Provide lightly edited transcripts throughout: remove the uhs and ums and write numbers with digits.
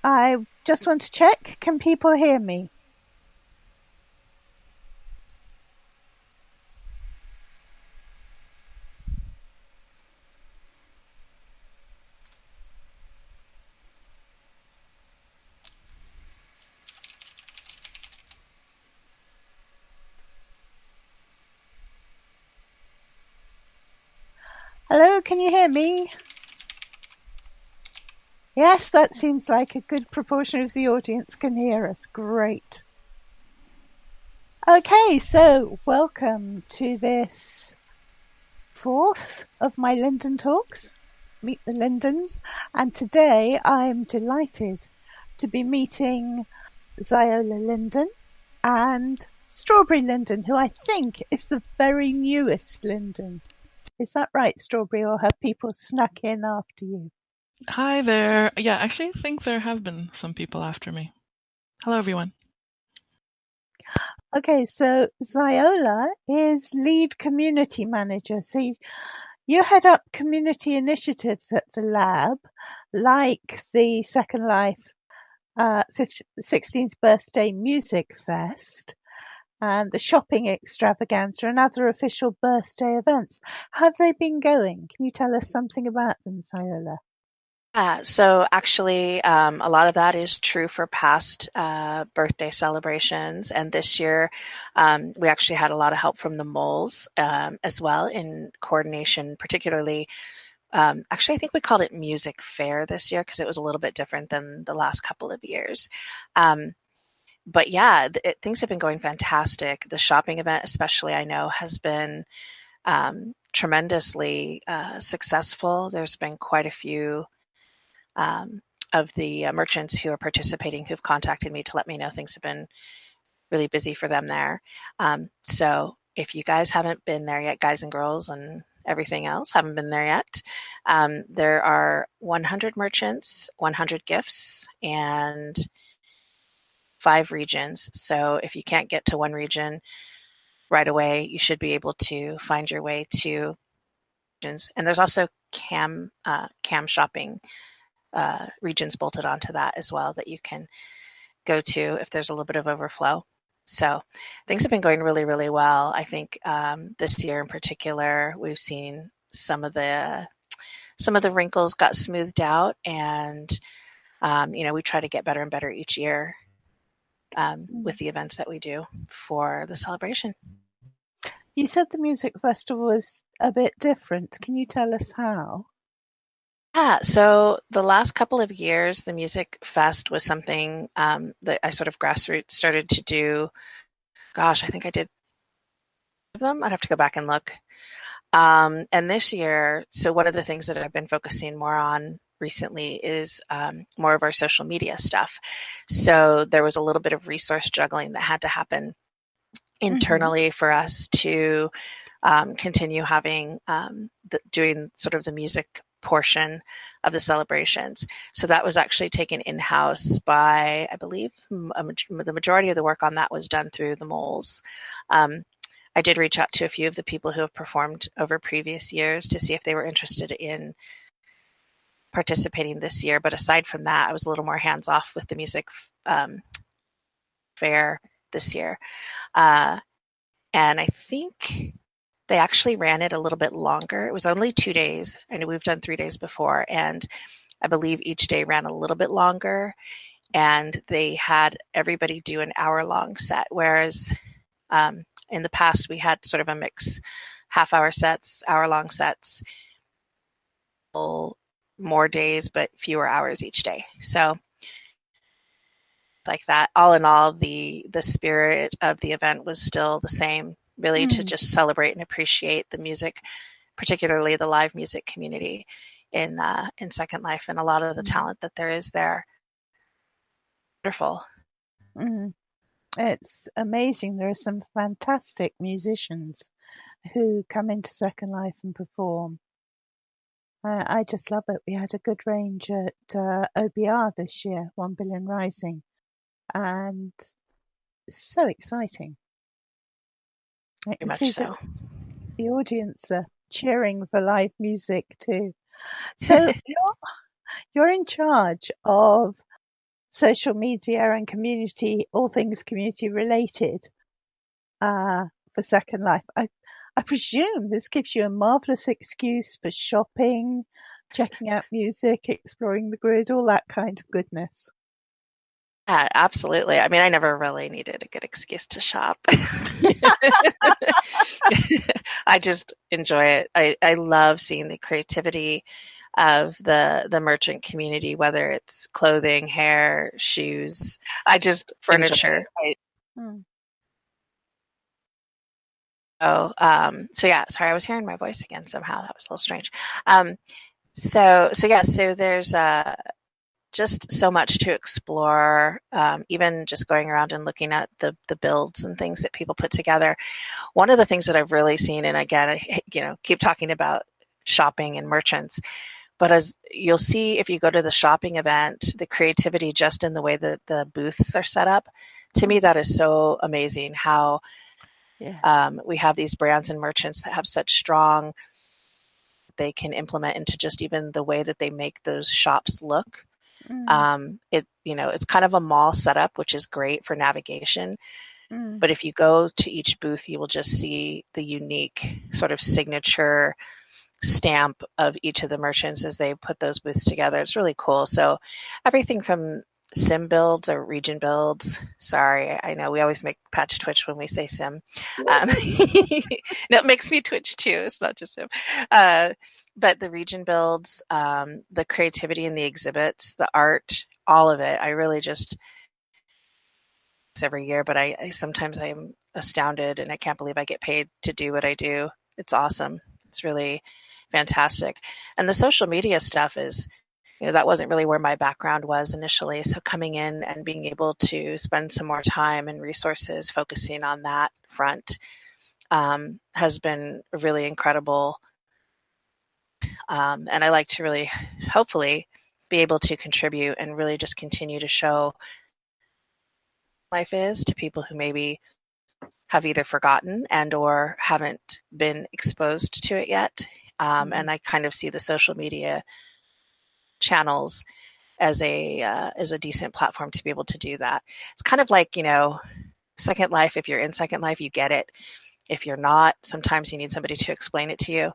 I just want to check, can people hear me? Hello, can you hear me? Yes, that seems like a good proportion of the audience can hear us. Great. Okay, so welcome to this fourth of my Linden talks, Meet the Lindens, and today I'm delighted to be meeting Xiola Linden and Strawberry Linden, who I think is the very newest Linden. Is that right, Strawberry, or have people snuck in after you? Hi there. Yeah, actually, I think there have been some people after me. Hello, everyone. Okay, so Xiola is lead community manager. So you head up community initiatives at the lab, like the Second Life 16th birthday music fest and the shopping extravaganza and other official birthday events. How have they been going? Can you tell us something about them, Xiola? So actually, a lot of that is true for past birthday celebrations. And this year, we actually had a lot of help from the moles as well in coordination, particularly. Actually, I think we called it Music Fair this year because it was a little bit different than the last couple of years. But yeah, things have been going fantastic. The shopping event, especially, I know, has been tremendously successful. There's been quite a few of the merchants who are participating who've contacted me to let me know things have been really busy for them there. So if you guys haven't been there yet, guys and girls and everything else haven't been there yet, there are 100 merchants, 100 gifts, and 5 regions. So if you can't get to one region right away, you should be able to find your way to regions. And there's also cam shopping regions bolted onto that as well that you can go to if there's a little bit of overflow. So things have been going really, really well. I think this year in particular, we've seen some of the wrinkles got smoothed out, and we try to get better and better each year with the events that we do for the celebration. You said the music festival was a bit different. Can you tell us how? Yeah, so the last couple of years, the Music Fest was something that I sort of grassroots started to do. Gosh, I think I did them. I'd have to go back and look. And this year, so one of the things that I've been focusing more on recently is more of our social media stuff. So there was a little bit of resource juggling that had to happen internally for us to continue having doing sort of the music portion of the celebrations. So that was actually taken in-house by, I believe, the majority of the work on that was done through the moles. I did reach out to a few of the people who have performed over previous years to see if they were interested in participating this year. But aside from that, I was a little more hands-off with the music fair this year. And I think they actually ran it a little bit longer. It was only 2 days. I know we've done 3 days before, and I believe each day ran a little bit longer. And they had everybody do an hour-long set, whereas in the past we had sort of a mix, half-hour sets, hour-long sets, more days but fewer hours each day. So like that, all in all, the spirit of the event was still the same, really, to just celebrate and appreciate the music, particularly the live music community in Second Life, and a lot of the talent that there is there. Wonderful. It's amazing. There are some fantastic musicians who come into Second Life and perform. I just love it. We had a good range at OBR this year, 1 Billion Rising, and so exciting. I can see so. that the audience are cheering for live music too. So you're in charge of social media and community, all things community related, for Second Life. I presume this gives you a marvelous excuse for shopping, checking out music, exploring the grid, all that kind of goodness. Yeah, absolutely. I mean, I never really needed a good excuse to shop. I just enjoy it. I love seeing the creativity of the merchant community, whether it's clothing, hair, shoes, furniture. So yeah, sorry, I was hearing my voice again somehow. That was a little strange. So there's just so much to explore, even just going around and looking at the builds and things that people put together. One of the things that I've really seen, and again, I keep talking about shopping and merchants, but as you'll see if you go to the shopping event, the creativity just in the way that the booths are set up, to me that is so amazing how we have these brands and merchants that have such strong, they can implement into just even the way that they make those shops look. It's kind of a mall setup, which is great for navigation. But if you go to each booth, you will just see the unique sort of signature stamp of each of the merchants as they put those booths together. It's really cool. So everything from sim builds or region builds. Sorry, I know we always make Patch twitch when we say sim. It makes me twitch too. It's not just sim. But the region builds, the creativity in the exhibits, the art, all of it. I really just every year, but I sometimes I'm astounded and I can't believe I get paid to do what I do. It's awesome. It's really fantastic. And the social media stuff is, that wasn't really where my background was initially. So coming in and being able to spend some more time and resources focusing on that front has been really incredible. And I like to really, hopefully, be able to contribute and really just continue to show life is to people who maybe have either forgotten and or haven't been exposed to it yet. And I kind of see the social media channels as a decent platform to be able to do that. It's kind of like, Second Life. If you're in Second Life, you get it. If you're not, sometimes you need somebody to explain it to you.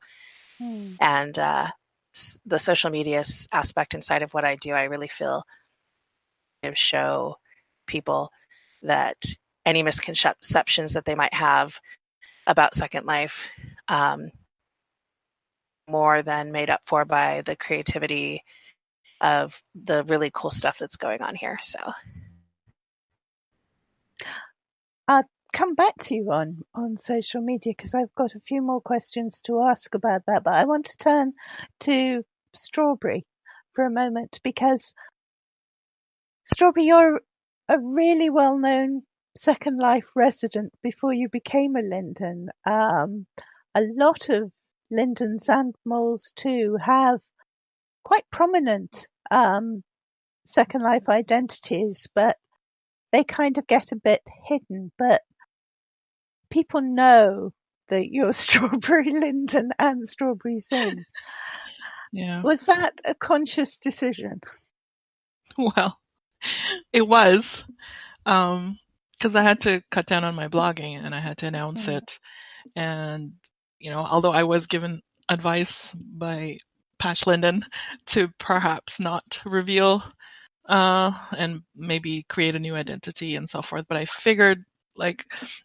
And the social media aspect inside of what I do, I really feel show people that any misconceptions that they might have about Second Life more than made up for by the creativity of the really cool stuff that's going on here. So I'll come back to you on social media because I've got a few more questions to ask about that, but I want to turn to Strawberry for a moment because Strawberry, you're a really well-known Second Life resident before you became a Linden. A lot of Lindens and moles too have quite prominent Second Life identities, but they kind of get a bit hidden. But people know that you're Strawberry Linden and Strawberry Sim. Yeah. Was that a conscious decision? Well, it was, because I had to cut down on my blogging and I had to announce it. And, although I was given advice by Patch Linden to perhaps not reveal and maybe create a new identity and so forth, but I figured like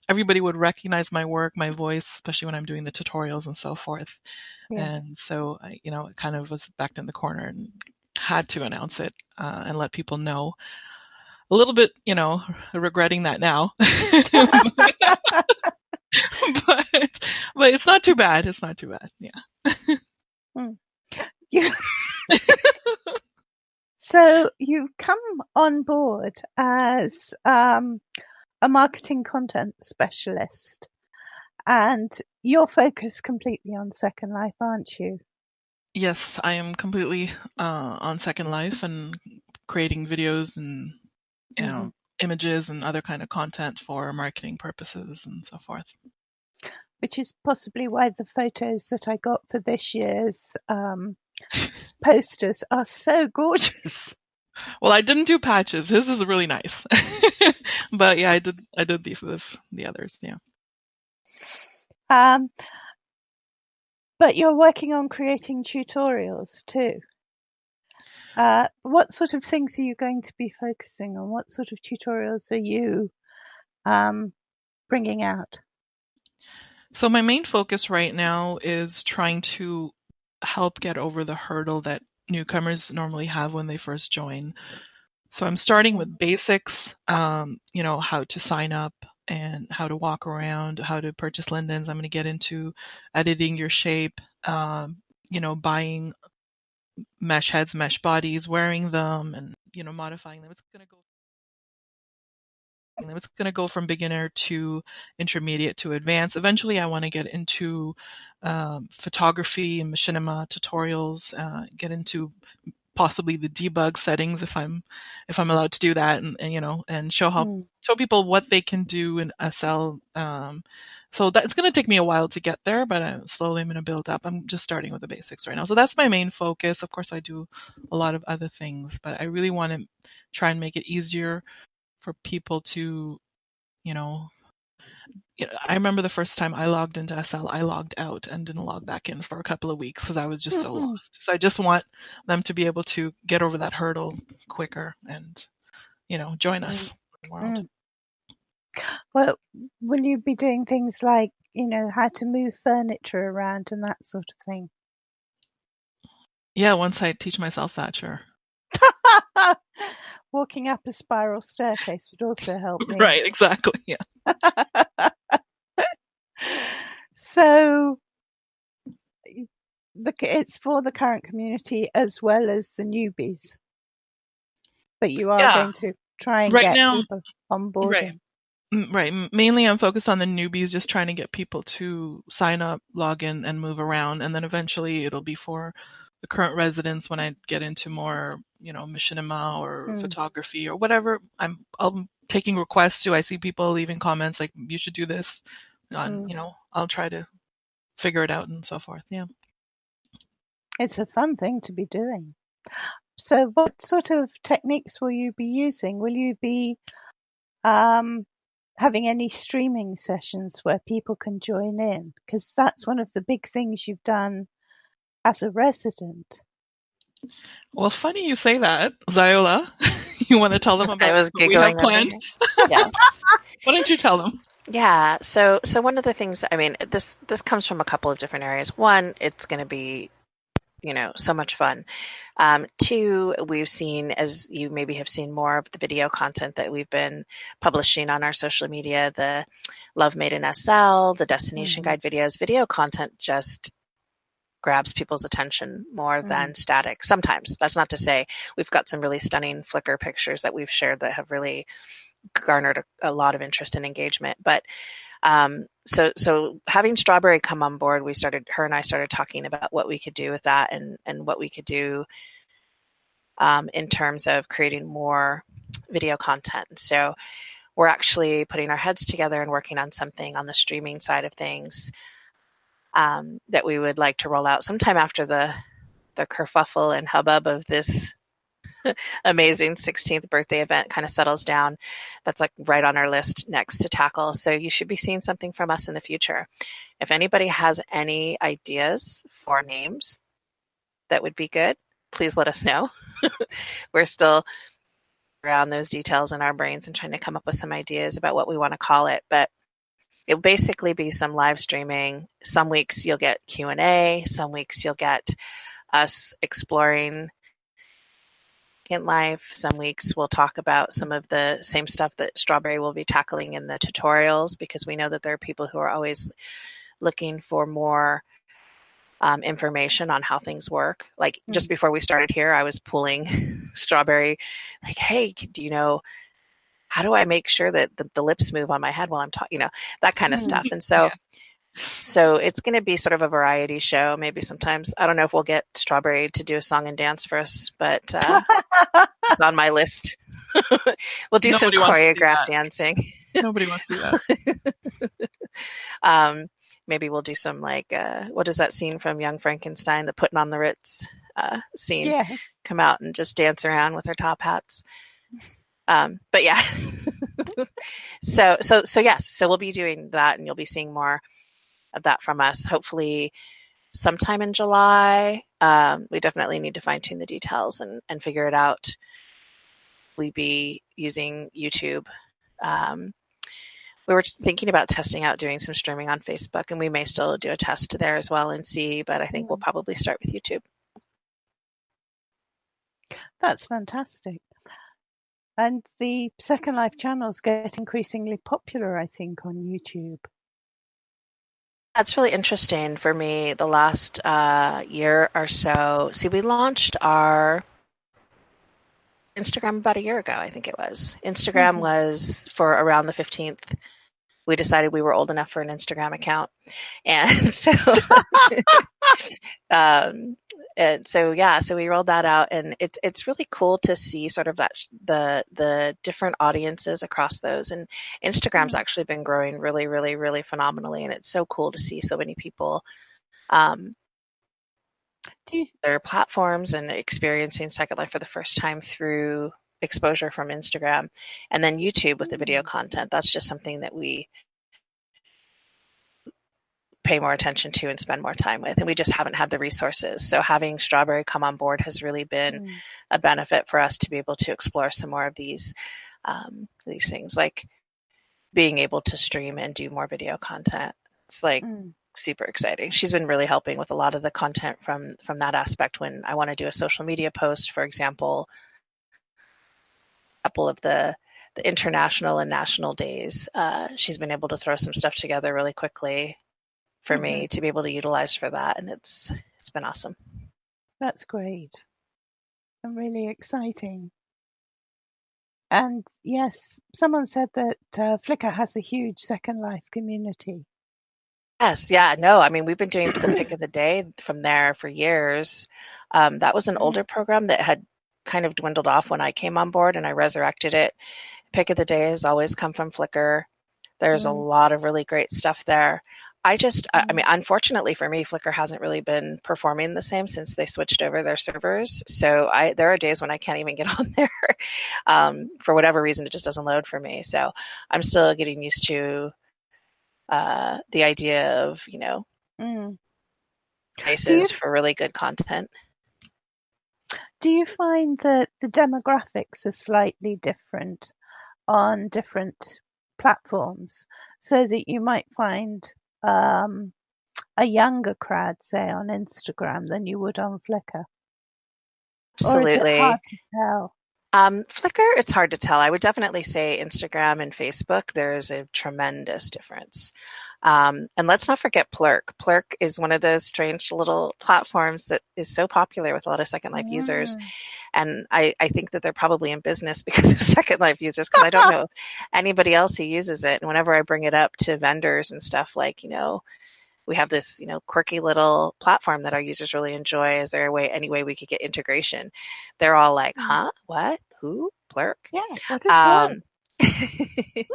everybody would recognize my work, my voice, especially when I'm doing the tutorials and so forth. And so I, it kind of was backed in the corner and had to announce it and let people know. A little bit, regretting that now. but it's not too bad. It's not too bad. Yeah. So you've come on board as a marketing content specialist, and you're focused completely on Second Life, aren't you? Yes, I am completely on Second Life and creating videos and images and other kind of content for marketing purposes and so forth. Which is possibly why the photos that I got for this year's posters are so gorgeous. Well, I didn't do patches. His is really nice. But yeah, I did the others, yeah. But you're working on creating tutorials too. What sort of things are you going to be focusing on? What sort of tutorials are you bringing out? So my main focus right now is trying to help get over the hurdle that newcomers normally have when they first join. So I'm starting with basics, how to sign up and how to walk around, how to purchase lindens. I'm going to get into editing your shape, buying mesh heads, mesh bodies, wearing them, and modifying them. It's going to go from beginner to intermediate to advanced. Eventually, I want to get into photography and machinima tutorials, get into possibly the debug settings if I'm allowed to do that, and show people what they can do in SL. So that's going to take me a while to get there, but slowly I'm going to build up. I'm just starting with the basics right now. So that's my main focus. Of course, I do a lot of other things, but I really want to try and make it easier for people to, I remember the first time I logged into SL, I logged out and didn't log back in for a couple of weeks because I was just so lost. So I just want them to be able to get over that hurdle quicker and, join us in the world. Well, will you be doing things like, how to move furniture around and that sort of thing? Yeah, once I teach myself that, sure. Walking up a spiral staircase would also help me. Right, exactly, yeah. So it's for the current community as well as the newbies. But you are going to try and get people on board. Right. Mainly I'm focused on the newbies, just trying to get people to sign up, log in, and move around. And then eventually it'll be for the current residents when I get into more, machinima or photography or whatever. I'm taking requests too. I see people leaving comments like, you should do this. I'll try to figure it out and so forth. Yeah. It's a fun thing to be doing. So what sort of techniques will you be using? Will you be having any streaming sessions where people can join in? Because that's one of the big things you've done as a resident. Well, funny you say that, Xiola. You want to tell them about what we have planned? Yes. Why don't you tell them? Yeah. So one of the things, this comes from a couple of different areas. One, it's going to be, so much fun. Two, we've seen, as you maybe have seen more of the video content that we've been publishing on our social media, the Love Made in SL, the destination guide videos, video content just grabs people's attention more than static. Sometimes. That's not to say we've got some really stunning Flickr pictures that we've shared that have really garnered a lot of interest and engagement. But so having Strawberry come on board, her and I started talking about what we could do with that and what we could do in terms of creating more video content. So we're actually putting our heads together and working on something on the streaming side of things that we would like to roll out sometime after the kerfuffle and hubbub of this amazing 16th birthday event kind of settles down. That's like right on our list next to tackle. So you should be seeing something from us in the future. If anybody has any ideas for names that would be good, please let us know. We're still around those details in our brains and trying to come up with some ideas about what we want to call it. But it'll basically be some live streaming. Some weeks you'll get Q&A. Some weeks you'll get us exploring in life. Some weeks we'll talk about some of the same stuff that Strawberry will be tackling in the tutorials, because we know that there are people who are always looking for more information on how things work. Like just before we started here, I was pulling Strawberry, like, hey, do you know, how do I make sure that the lips move on my head while I'm talking, that kind of stuff. And so it's going to be sort of a variety show. Maybe sometimes, I don't know if we'll get Strawberry to do a song and dance for us, but it's on my list. We'll do some choreographed dancing. Nobody wants to see that. maybe we'll do some like, what is that scene from Young Frankenstein, the putting on the Ritz scene? Yes. Come out and just dance around with our top hats. But yeah. So yes, so we'll be doing that, and you'll be seeing more of that from us, hopefully sometime in July. We definitely need to fine tune the details and figure it out. We'll be using YouTube. We were thinking about testing out doing some streaming on Facebook, and we may still do a test there as well and see, but I think we'll probably start with YouTube. That's fantastic. And the Second Life channels get increasingly popular, I think, on YouTube. That's really interesting for me the last year or so. See, we launched our Instagram about a year ago, I think it was. Instagram was for around the 15th. We decided we were old enough for an Instagram account. And so, so we rolled that out, and it's really cool to see sort of that the different audiences across those. And Instagram's actually been growing really, really, really phenomenally, and it's so cool to see so many people their platforms and experiencing Second Life for the first time through exposure from Instagram, and then YouTube with the video content. That's just something that we pay more attention to and spend more time with, and we just haven't had the resources. So having Strawberry come on board has really been a benefit for us to be able to explore some more of these things, like being able to stream and do more video content. It's like super exciting. She's been really helping with a lot of the content from that aspect. When I want to do a social media post, for example, a couple of the international and national days, she's been able to throw some stuff together really quickly for me to be able to utilize for that, and it's been awesome. That's great and really exciting. And yes, someone said that Flickr has a huge Second Life community. Yes, yeah, no, I mean, we've been doing the pick of the day from there for years. That was an older program that had kind of dwindled off when I came on board, and I resurrected it. Pick of the day has always come from Flickr. There's a lot of really great stuff there. I mean, unfortunately for me, Flickr hasn't really been performing the same since they switched over their servers. So there are days when I can't even get on there. For whatever reason, it just doesn't load for me. So I'm still getting used to the idea of, places for really good content. Do you find that the demographics are slightly different on different platforms, so that you might find a younger crowd, say, on Instagram than you would on Flickr? Absolutely. Or is it hard to tell? Flickr, it's hard to tell. I would definitely say Instagram and Facebook, there's a tremendous difference. And let's not forget Plurk. Plurk is one of those strange little platforms that is so popular with a lot of Second Life users. And I think that they're probably in business because of Second Life users, because I don't know anybody else who uses it. And whenever I bring it up to vendors and stuff, like, we have this, quirky little platform that our users really enjoy. Is there any way we could get integration? They're all like, huh? What? Who? Plurk? Yeah, what is Plurk?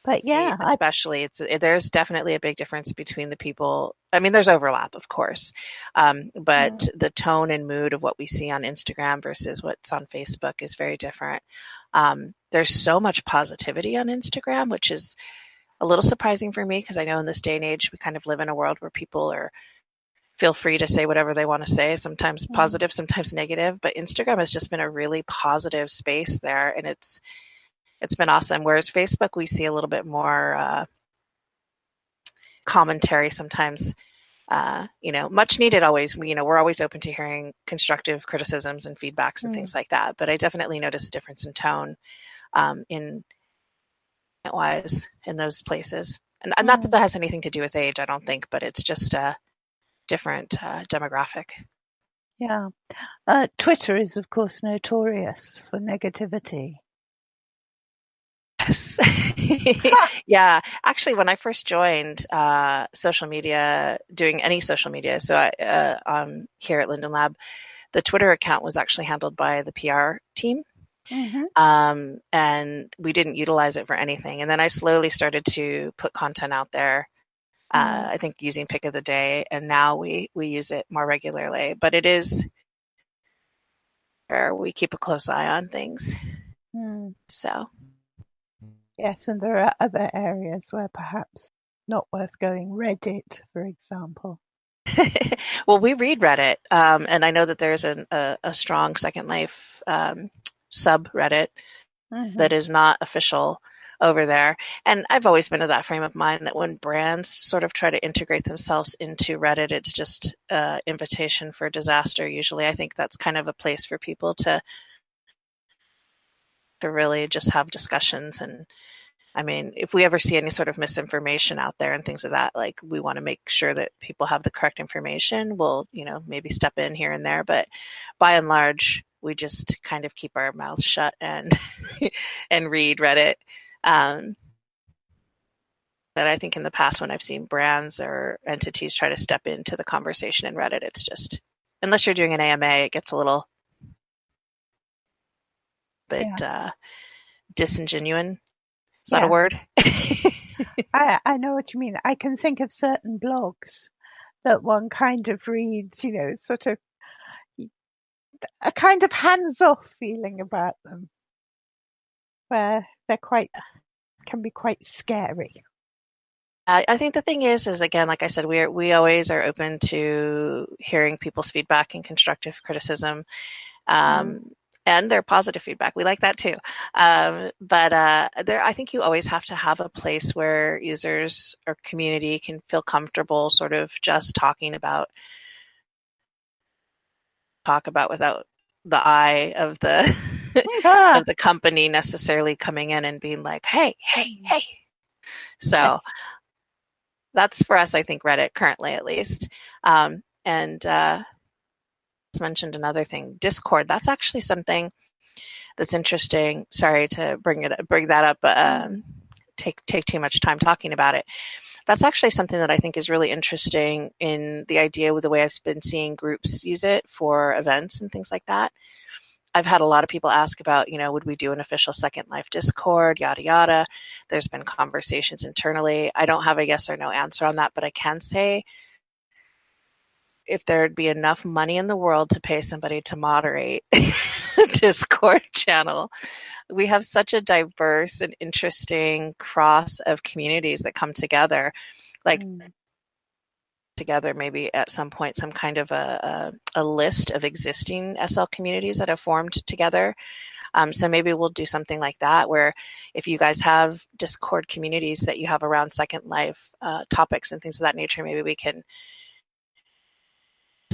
But yeah, especially there's definitely a big difference between the people. I mean, there's overlap, of course, but the tone and mood of what we see on Instagram versus what's on Facebook is very different. There's so much positivity on Instagram, which is a little surprising for me, because I know in this day and age we kind of live in a world where people feel free to say whatever they want to say, sometimes positive, sometimes negative, but Instagram has just been a really positive space there, and it's been awesome. Whereas Facebook, we see a little bit more commentary sometimes, much needed always. We're always open to hearing constructive criticisms and feedbacks and things like that, but I definitely notice a difference in tone in wise in those places. And not that has anything to do with age, I don't think, but it's just a different demographic. Yeah. Twitter is, of course, notorious for negativity. Yes. Yeah. Actually, when I first joined social media, doing any social media, so I, here at Linden Lab, the Twitter account was actually handled by the PR team. And we didn't utilize it for anything. And then I slowly started to put content out there I think using pick of the day, and now we use it more regularly. But it is where we keep a close eye on things. So yes, and there are other areas where perhaps not worth going. Reddit, for example. well, we read Reddit, and I know that there's a strong Second Life subreddit that is not official over there. And I've always been of that frame of mind that when brands sort of try to integrate themselves into Reddit, it's just an invitation for disaster. Usually, I think that's kind of a place for people to really just have discussions. And I mean, if we ever see any sort of misinformation out there and things of that, like we want to make sure that people have the correct information. We'll, maybe step in here and there, but by and large, we just kind of keep our mouths shut and and read Reddit. That I think in the past when I've seen brands or entities try to step into the conversation in Reddit, it's just, unless you're doing an AMA, it gets a little bit disingenuine. Is that a word? I know what you mean. I can think of certain blogs that one kind of reads, sort of a kind of hands-off feeling about them, where they're can be quite scary. I think the thing is again, like I said, we always are open to hearing people's feedback and constructive criticism, and their positive feedback. We like that too. But I think you always have to have a place where users or community can feel comfortable sort of just talk about without the eye of the of the company necessarily coming in and being like, hey. So that's for us, I think, Reddit currently at least. And mentioned another thing, Discord. That's actually something that's interesting. Sorry to bring that up, but take too much time talking about it. That's actually something that I think is really interesting in the idea with the way I've been seeing groups use it for events and things like that. I've had a lot of people ask about, would we do an official Second Life Discord, yada, yada. There's been conversations internally. I don't have a yes or no answer on that, but I can say if there'd be enough money in the world to pay somebody to moderate a Discord channel. We have such a diverse and interesting cross of communities that come together, together maybe at some point some kind of a list of existing SL communities that have formed together. So maybe we'll do something like that, where if you guys have Discord communities that you have around Second Life topics and things of that nature, maybe we can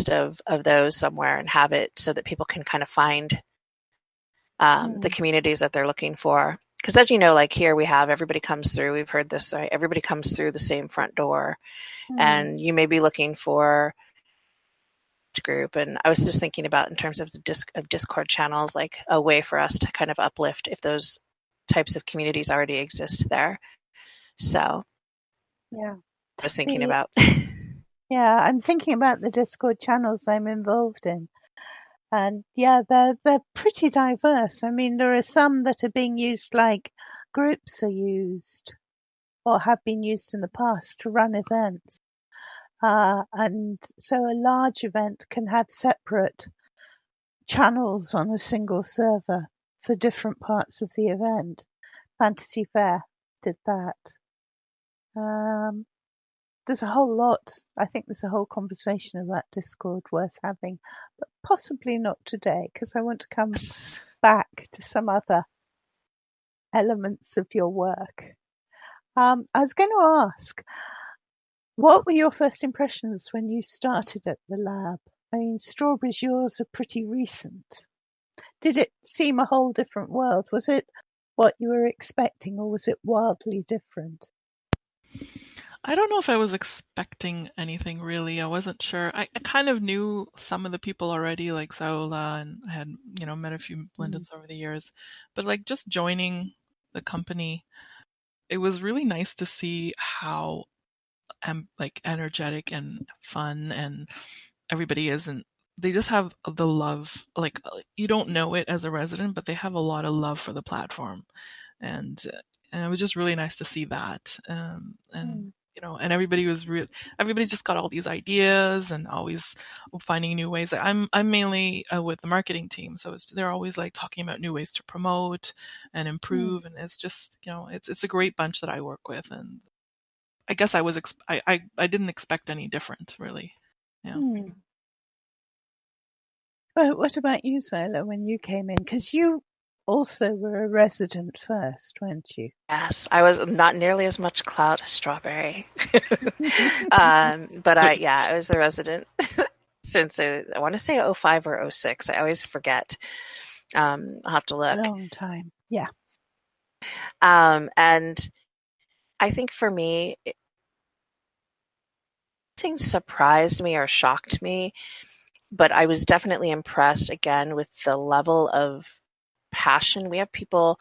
of those somewhere and have it so that people can kind of find the communities that they're looking for. Because as you know, like here we have everybody comes through, we've heard this, right? Everybody comes through the same front door, and you may be looking for a group. And I was just thinking about in terms of the Discord channels, like a way for us to kind of uplift if those types of communities already exist there. So I was thinking about. Yeah, I'm thinking about the Discord channels I'm involved in. And they're pretty diverse. I mean, there are some that are being used like groups are used or have been used in the past to run events. And so a large event can have separate channels on a single server for different parts of the event. Fantasy Fair did that. There's a whole lot. I think there's a whole conversation about Discord worth having, but possibly not today, because I want to come back to some other elements of your work. I was going to ask, what were your first impressions when you started at the lab? I mean, Strawberries Yours are pretty recent. Did it seem a whole different world? Was it what you were expecting, or was it wildly different? I don't know if I was expecting anything really. I wasn't sure. I kind of knew some of the people already, like Xiola, and I had, met a few Lindens over the years. But like just joining the company, it was really nice to see how energetic and fun and everybody is, and they just have the love. Like you don't know it as a resident, but they have a lot of love for the platform, and it was just really nice to see that. And and everybody just got all these ideas and always finding new ways. I'm mainly with the marketing team, so they're always like talking about new ways to promote and improve, and it's just it's a great bunch that I work with, and I guess I didn't expect any different, really. Yeah. But what about you, Xiola, when you came in? Because you also were a resident first, weren't you? Yes, I was not nearly as much cloud as Strawberry. But I was a resident since I want to say 05 or 06. I always forget. I'll have to look. A long time, yeah. And I think for me, nothing surprised me or shocked me, but I was definitely impressed again with the level of passion. We have people.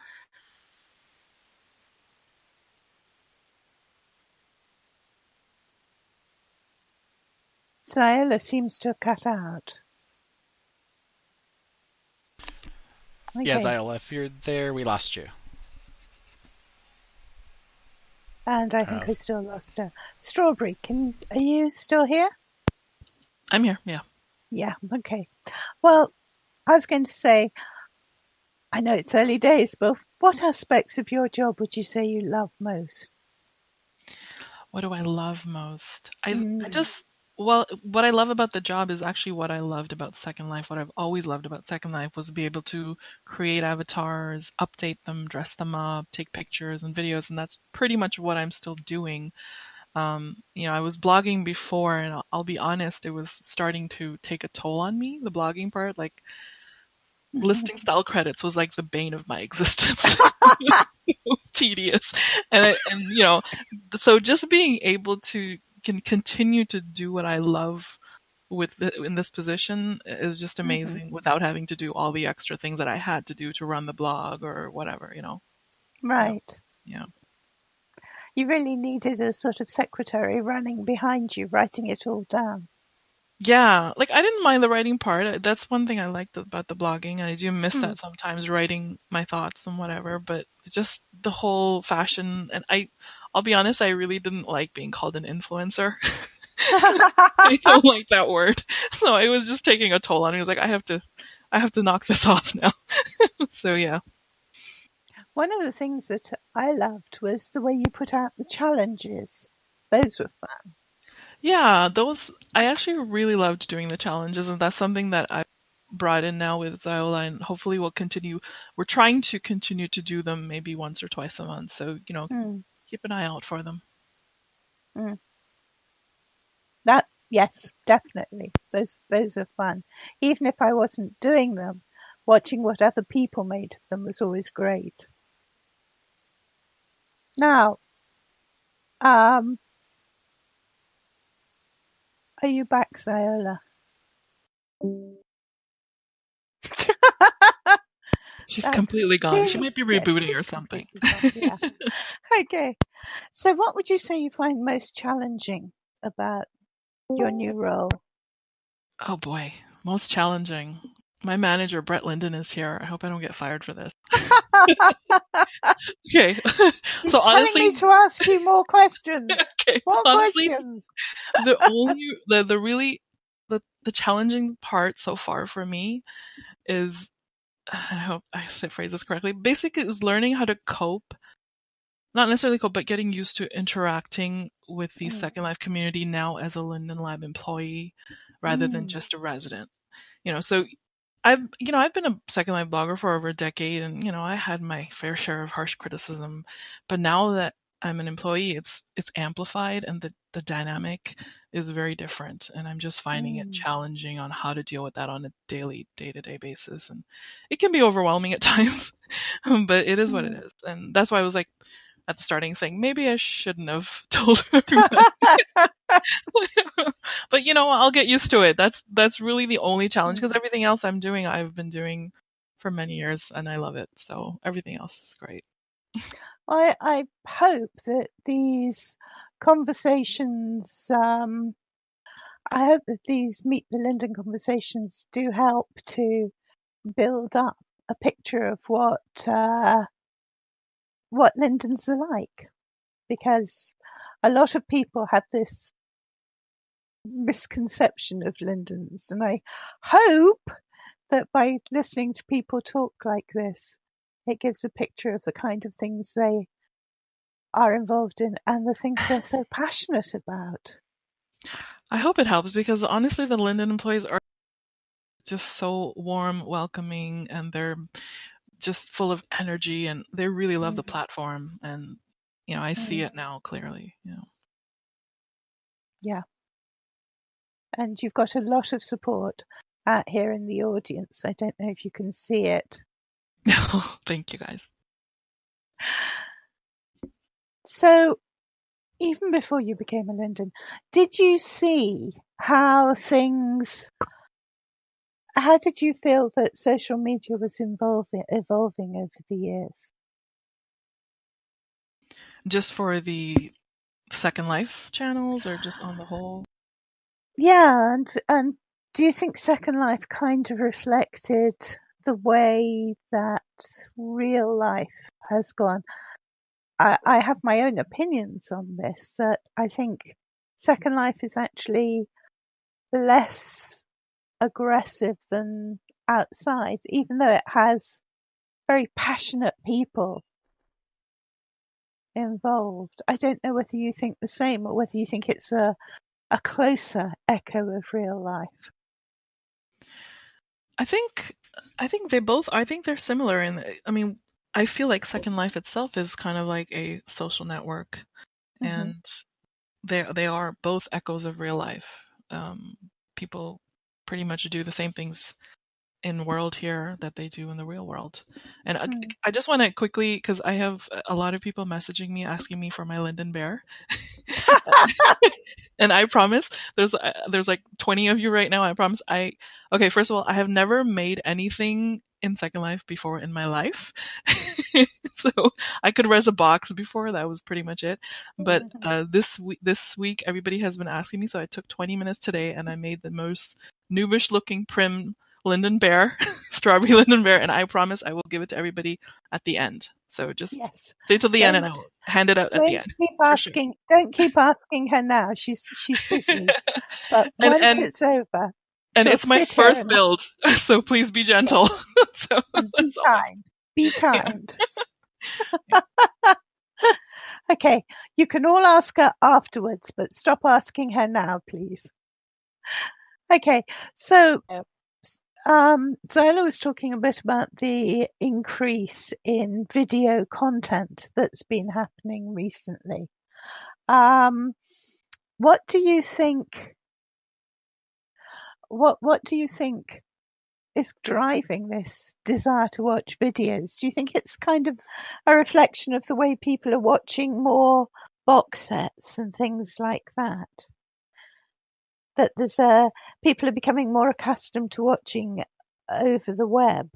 Xiola seems to have cut out. Okay. Yeah, Xiola, if you're there, we lost you. And I think we still lost her. Strawberry, are you still here? I'm here, yeah. Yeah, okay. Well, I was going to say, I know it's early days, but what aspects of your job would you say you love most? What do I love most? Well, what I love about the job is actually what I loved about Second Life. What I've always loved about Second Life was to be able to create avatars, update them, dress them up, take pictures and videos, and that's pretty much what I'm still doing. I was blogging before, and I'll be honest, it was starting to take a toll on me, the blogging part. Like, listing style credits was like the bane of my existence. Tedious. So just being able to can continue to do what I love in this position is just amazing without having to do all the extra things that I had to do to run the blog or whatever, Right. Yeah. You really needed a sort of secretary running behind you, writing it all down. Yeah, like I didn't mind the writing part. That's one thing I liked about the blogging. I do miss that sometimes, writing my thoughts and whatever, but just the whole fashion, and I'll be honest, I really didn't like being called an influencer. I don't like that word. So it was just taking a toll on me. I was like, I have to knock this off now. So yeah. One of the things that I loved was the way you put out the challenges. Those were fun. Yeah, I actually really loved doing the challenges, and that's something that I brought in now with Xiola, and hopefully we'll continue. We're trying to continue to do them maybe once or twice a month, so keep an eye out for them. Yes, definitely. Those are fun. Even if I wasn't doing them, watching what other people made of them was always great. Now, are you back, Xiola? She's completely gone. She might be rebooting or something. Yeah. Okay. So what would you say you find most challenging about your new role? Oh boy, most challenging. My manager, Brett Linden, is here. I hope I don't get fired for this. Okay. He's so telling honestly, me to ask you more questions. Okay. More questions. The challenging part so far for me is, I hope I phrase this correctly, basically is learning how to cope, not necessarily cope, but getting used to interacting with the Second Life community now as a Linden Lab employee rather than just a resident. So I've been a Second Life blogger for over a decade, and I had my fair share of harsh criticism, but now that I'm an employee, it's amplified, and the dynamic is very different, and I'm just finding it challenging on how to deal with that on a daily, day-to-day basis, and it can be overwhelming at times, but it is what it is, and that's why I was like at the starting saying maybe I shouldn't have told everyone. But I'll get used to it. That's really the only challenge, because everything else I've been doing for many years, and I love it. So everything else is great. I hope that these conversations, I hope that these Meet the Linden conversations do help to build up a picture of what Lindens are like, because a lot of people have this misconception of Lindens, and I hope that by listening to people talk like this, it gives a picture of the kind of things they are involved in and the things they're so passionate about. I hope it helps, because honestly, the Linden employees are just so warm, welcoming, and they're just full of energy, and they really love the platform. And I see it now clearly. Yeah. And you've got a lot of support out here in the audience. I don't know if you can see it. Thank you, guys. So, even before you became a Linden, did you see how did you feel that social media was evolving over the years? Just for the Second Life channels, or just on the whole? Yeah, and do you think Second Life kind of reflected the way that real life has gone? I have my own opinions on this, that I think Second Life is actually less aggressive than outside, even though it has very passionate people involved. I don't know whether you think the same or whether you think it's a closer echo of real life. I think they're similar I feel like Second Life itself is kind of like a social network, and they are both echoes of real life. People pretty much do the same things in world here that they do in the real world. And I just want to quickly, because I have a lot of people messaging me asking me for my Linden bear. And I promise, there's like 20 of you right now. I promise. Okay, first of all, I have never made anything in Second Life before in my life. So I could res a box before, that was pretty much it. But this week everybody has been asking me, so I took 20 minutes today and I made the most noobish looking prim Linden bear, strawberry Linden bear, and I promise I will give it to everybody at the end. So just stay till the end and I'll hand it out at the end. Don't keep asking her now. She's busy. But once it's over, and it's my first build, so please be gentle. And be kind. Be kind. Yeah. Okay, you can all ask her afterwards, but stop asking her now, please. Okay, so Xiola was talking a bit about the increase in video content that's been happening recently. What do you think? What do you think is driving this desire to watch videos? Do you think it's kind of a reflection of the way people are watching more box sets and things like that? That there's people are becoming more accustomed to watching over the web?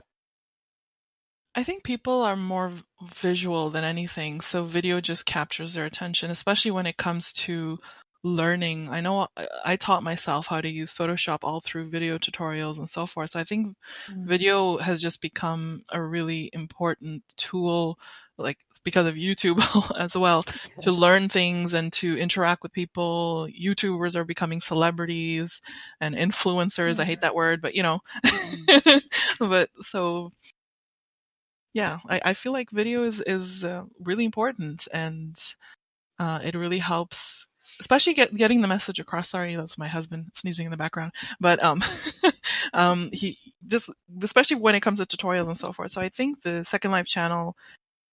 I think people are more visual than anything, so video just captures their attention, especially when it comes to learning. I know I taught myself how to use Photoshop all through video tutorials and so forth. So I think video has just become a really important tool, like because of YouTube as well, to learn things and to interact with people. YouTubers are becoming celebrities and influencers. I hate that word, but but so yeah, I feel like video is really important, and it really helps, especially getting the message across. Sorry, that's my husband sneezing in the background. But he just, especially when it comes to tutorials and so forth. So I think the Second Life channel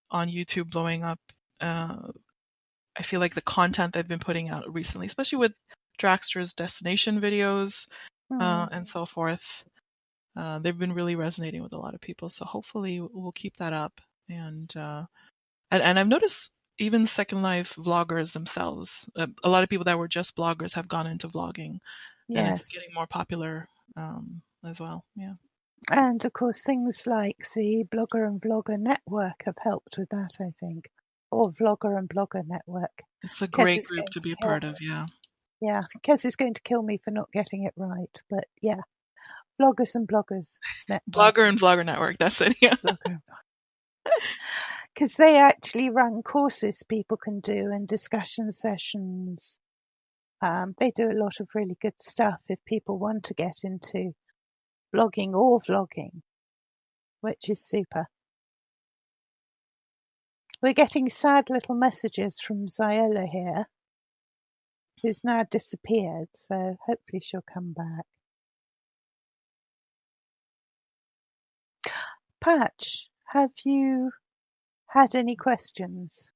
on YouTube blowing up. I feel like the content they've been putting out recently, especially with Dragster's destination videos and so forth. They've been really resonating with a lot of people, so hopefully we'll keep that up. And I've noticed even Second Life vloggers themselves, a lot of people that were just bloggers have gone into vlogging, and it's getting more popular as well. Yeah. And of course, things like the Blogger and Vlogger network have helped with that, I think, or Vlogger and Blogger network. It's a great group to be a part of. Yeah. Yeah, Kez is going to kill me for not getting it right, but yeah. Bloggers and Bloggers network. Blogger and Vlogger network, that's it. Yeah. because they actually run courses people can do and discussion sessions. They do a lot of really good stuff if people want to get into blogging or vlogging, which is super. We're getting sad little messages from Xiola here, who's now disappeared, so hopefully she'll come back. Patch, have you had any questions?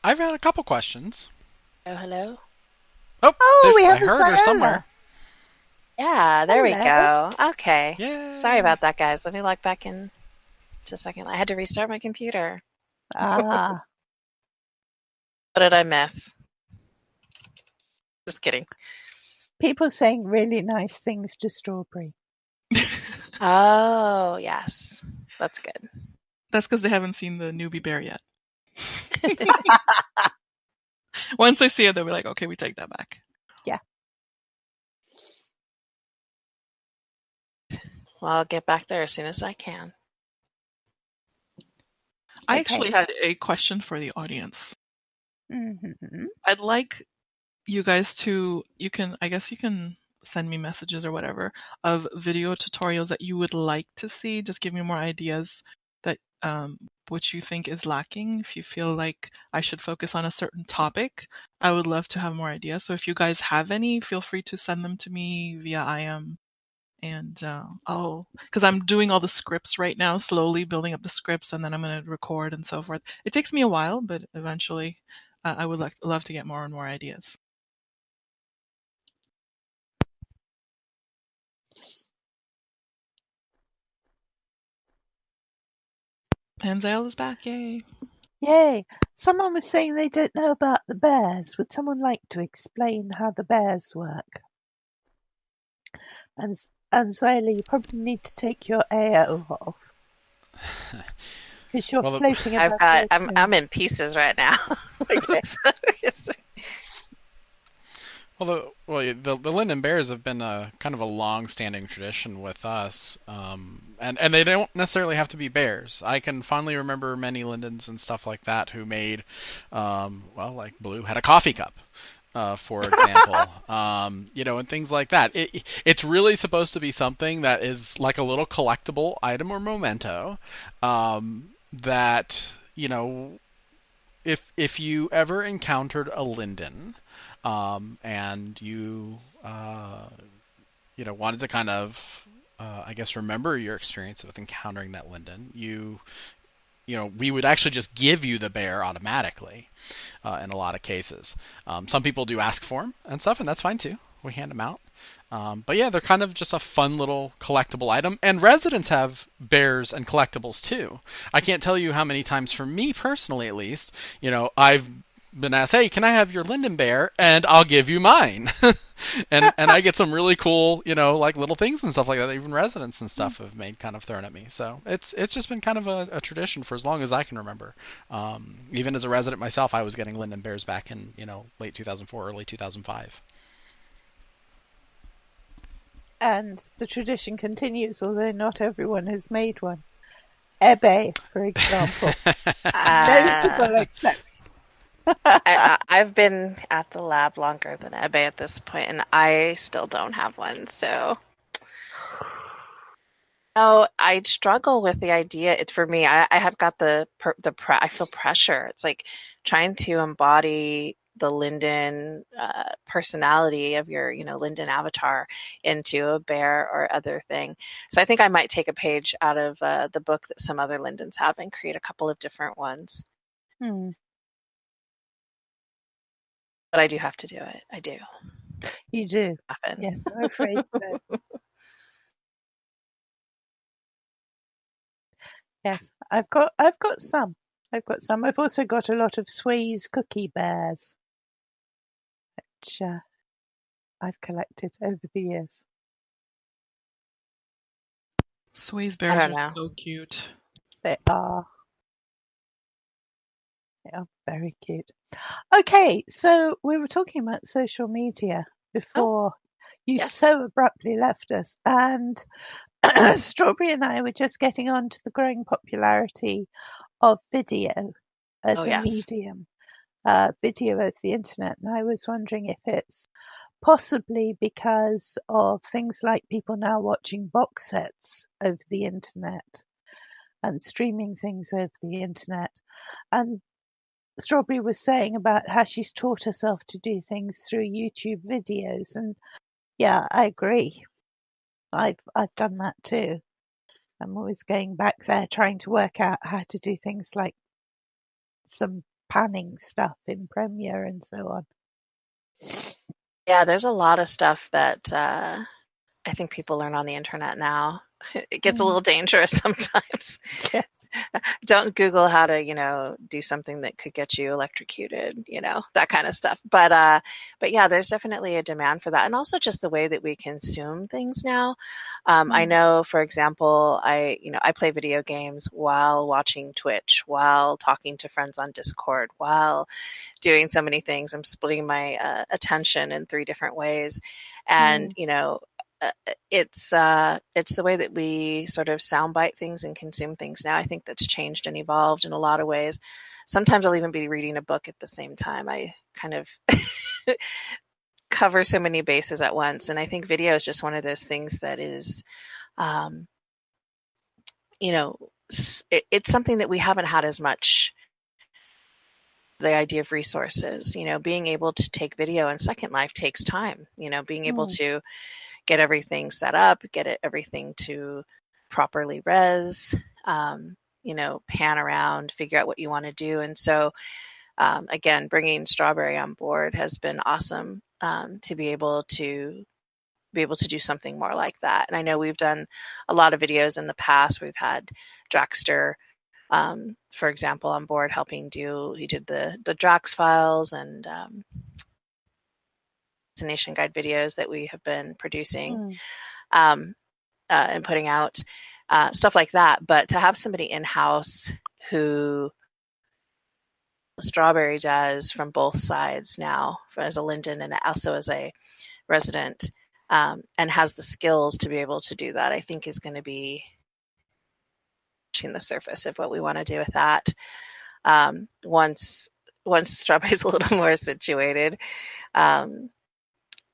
I've had a couple questions. Oh, hello. Oh, we I have a heard her Xiola. somewhere. Yeah, there we Hello. go. Okay. Yay. Sorry about that, guys. Let me log back in just a second. I had to restart my computer. Ah, What did I miss? Just kidding. people saying really nice things to Strawberry. Oh, yes. That's good. That's because they haven't seen the newbie bear yet. Once they see it, they'll be like, okay, we take that back. Yeah. Well, I'll get back there as soon as I can. I Okay. actually had a question for the audience. Mm-hmm. I'd like you guys to, I guess you can send me messages or whatever of video tutorials that you would like to see. Just give me more ideas that what you think is lacking. If you feel like I should focus on a certain topic, I would love to have more ideas. So if you guys have any, feel free to send them to me via IM. And because I'm doing all the scripts right now, slowly building up the scripts, and then I'm going to record and so forth. It takes me a while, but eventually I would love to get more and more ideas. Panzel is back, yay. Yay. Someone was saying they don't know about the bears. Would someone like to explain how the bears work? And Xiola, you probably need to take your AO off. Because you're floating above I'm in pieces right now. Okay. Well, the Linden Bears have been a kind of a long-standing tradition with us, and they don't necessarily have to be bears. I can fondly remember many Lindens and stuff like that who made, like Blue had a coffee cup, for example, and things like that. It's really supposed to be something that is like a little collectible item or memento, that if you ever encountered a Linden. And you wanted to kind of I guess remember your experience with encountering that Linden, we would actually just give you the bear automatically in a lot of cases. Some people do ask for them and stuff, and that's fine too. We hand them out. But yeah, they're kind of just a fun little collectible item. And residents have bears and collectibles too. I can't tell you how many times, for me personally at least, I've been asked, hey, can I have your Linden bear? And I'll give you mine. and I get some really cool, like little things and stuff like that. Even residents and stuff have made kind of thrown at me. So it's just been kind of a tradition for as long as I can remember. Even as a resident myself, I was getting Linden bears back in, late 2004, early 2005. And the tradition continues, although not everyone has made one. Ebe, for example. Notable exception. I've been at the lab longer than Ebe at this point, and I still don't have one. So, I struggle with the idea. It's for me. I have got I feel pressure. It's like trying to embody the Linden personality of your, Linden avatar into a bear or other thing. So I think I might take a page out of the book that some other Lindens have and create a couple of different ones. But I do have to do it. I do. You do? Often. Yes, I'm afraid so. Yes, I've got some. I've also got a lot of Sway's cookie bears, which I've collected over the years. Sway's bears are so cute. They are. They are very cute. Okay, so we were talking about social media before you so abruptly left us, and Strawberry and I were just getting on to the growing popularity of video as a yes. medium, video over the internet. And I was wondering if it's possibly because of things like people now watching box sets over the internet and streaming things over the internet. And Strawberry was saying about how she's taught herself to do things through YouTube videos. And yeah, I agree. I've done that too. I'm always going back there trying to work out how to do things like some panning stuff in Premiere and so on. Yeah, there's a lot of stuff that I think people learn on the internet now. It gets a little dangerous sometimes. Yes. Don't Google how to, do something that could get you electrocuted, that kind of stuff. But yeah, there's definitely a demand for that. And also just the way that we consume things now. I know, for example, I play video games while watching Twitch, while talking to friends on Discord, while doing so many things. I'm splitting my attention in 3 different ways. And, it's the way that we sort of soundbite things and consume things now. I think that's changed and evolved in a lot of ways. Sometimes I'll even be reading a book at the same time. I kind of cover so many bases at once. And I think video is just one of those things that is, it's something that we haven't had as much. The idea of resources, being able to take video in Second Life takes time, being able to get everything set up, everything to properly res, pan around, figure out what you want to do. And so, again, bringing Strawberry on board has been awesome, to be able to do something more like that. And I know we've done a lot of videos in the past. We've had Draxter, for example, on board helping he did the Drax files and destination guide videos that we have been producing and putting out, stuff like that. But to have somebody in-house who Strawberry does from both sides now, as a Linden and also as a resident, and has the skills to be able to do that, I think is going to be the surface of what we want to do with that. Once Strawberry's a little more situated,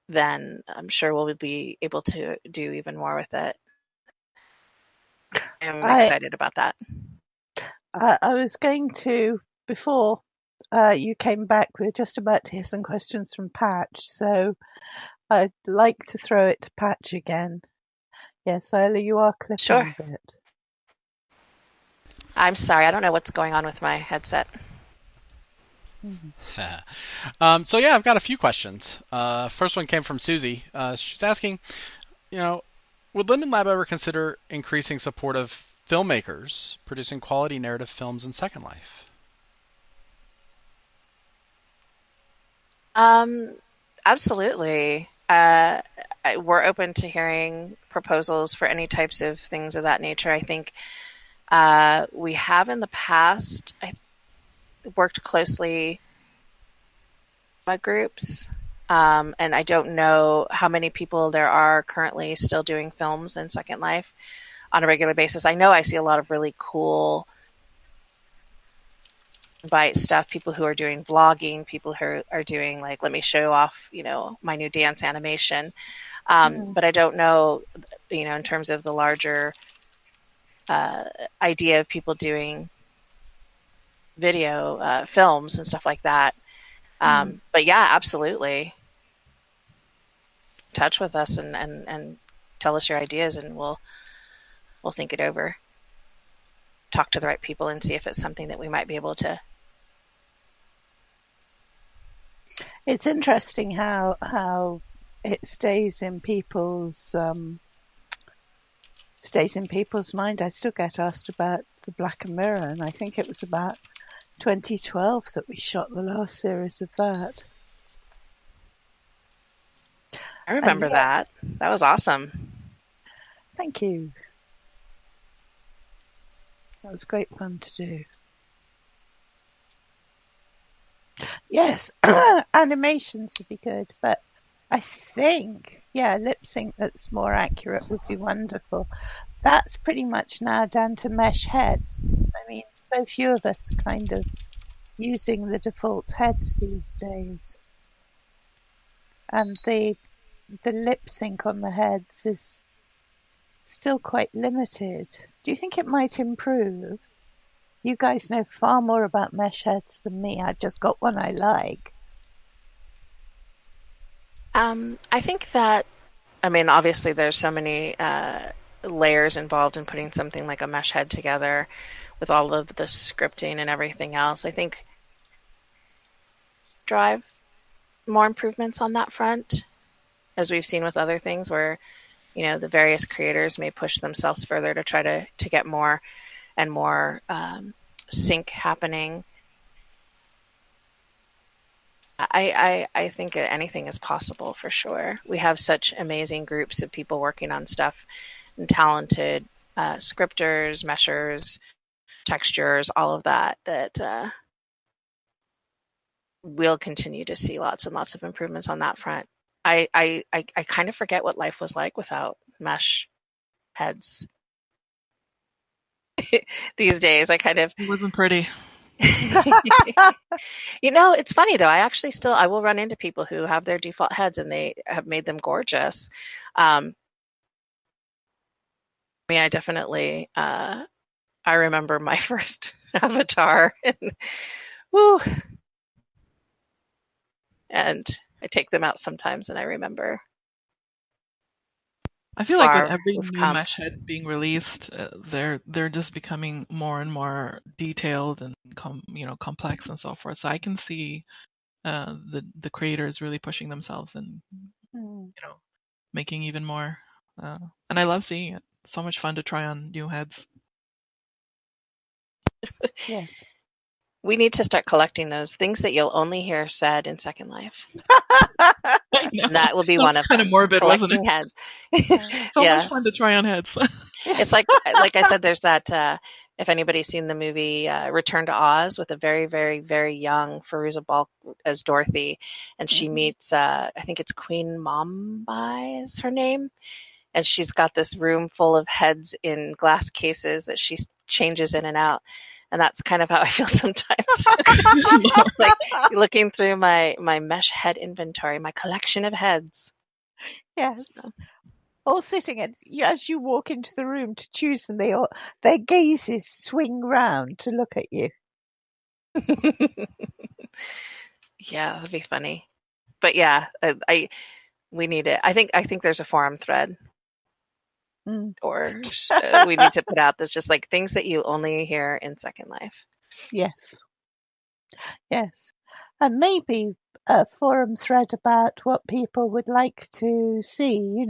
then I'm sure we'll be able to do even more with it. I'm excited about that. I was going to, before you came back, we were just about to hear some questions from Patch, so I'd like to throw it to Patch again. Yes, Xiola, you are clipping a bit. I'm sorry, I don't know what's going on with my headset. So yeah, I've got a few questions. First one came from Susie. She's asking, would Linden Lab ever consider increasing support of filmmakers producing quality narrative films in Second Life? Absolutely. We're open to hearing proposals for any types of things of that nature. I think we have in the past worked closely with groups, and I don't know how many people there are currently still doing films in Second Life on a regular basis. I know I see a lot of really cool bite stuff, people who are doing vlogging, people who are doing like, let me show off, my new dance animation. But I don't know, in terms of the larger idea of people doing video films and stuff like that. But yeah, absolutely. Touch with us and tell us your ideas, and we'll think it over. Talk to the right people and see if it's something that we might be able to. It's interesting how it stays in people's mind. I still get asked about the Black Mirror, and I think it was about 2012 that we shot the last series of that. I remember that. That was awesome. Thank you. That was great fun to do. Yes, animations would be good, but I think, lip sync that's more accurate would be wonderful. That's pretty much now down to mesh heads. I mean, so few of us kind of using the default heads these days. And the lip sync on the heads is still quite limited. Do you think it might improve? You guys know far more about mesh heads than me. I just got one I like. I think that, I mean, obviously there's so many layers involved in putting something like a mesh head together with all of the scripting and everything else. I think drive more improvements on that front, as we've seen with other things where, the various creators may push themselves further to try to get more and more sync happening. I think anything is possible for sure. We have such amazing groups of people working on stuff and talented scripters, meshers, textures, all of that we'll continue to see lots and lots of improvements on that front. I kind of forget what life was like without mesh heads these days. I kind of It wasn't pretty. It's funny though. I will run into people who have their default heads and they have made them gorgeous. I mean, I definitely, I remember my first avatar and woo, and I take them out sometimes and I remember I feel like with far every we've new come. mesh head being released, they're just becoming more and more detailed and complex and so forth. So I can see the creators really pushing themselves and making even more. And I love seeing it. It's so much fun to try on new heads. Yes. We need to start collecting those things that you'll only hear said in Second Life. I know. That will be one of kind them. of morbid, wasn't it? Collecting heads. So Yes. much fun to try on heads. It's like I said, there's that, if anybody's seen the movie Return to Oz with a very, very, very young Fairuza Balk as Dorothy, and she meets, I think it's Queen Mumbai is her name, and she's got this room full of heads in glass cases that she changes in and out. And that's kind of how I feel sometimes. It's like looking through my mesh head inventory, my collection of heads. Yes. So. All sitting, and as you walk into the room to choose them, their gazes swing round to look at you. Yeah, that'd be funny. But yeah, we need it. I think there's a forum thread, or we need to put out that's just like things that you only hear in Second Life. Yes, and maybe a forum thread about what people would like to see.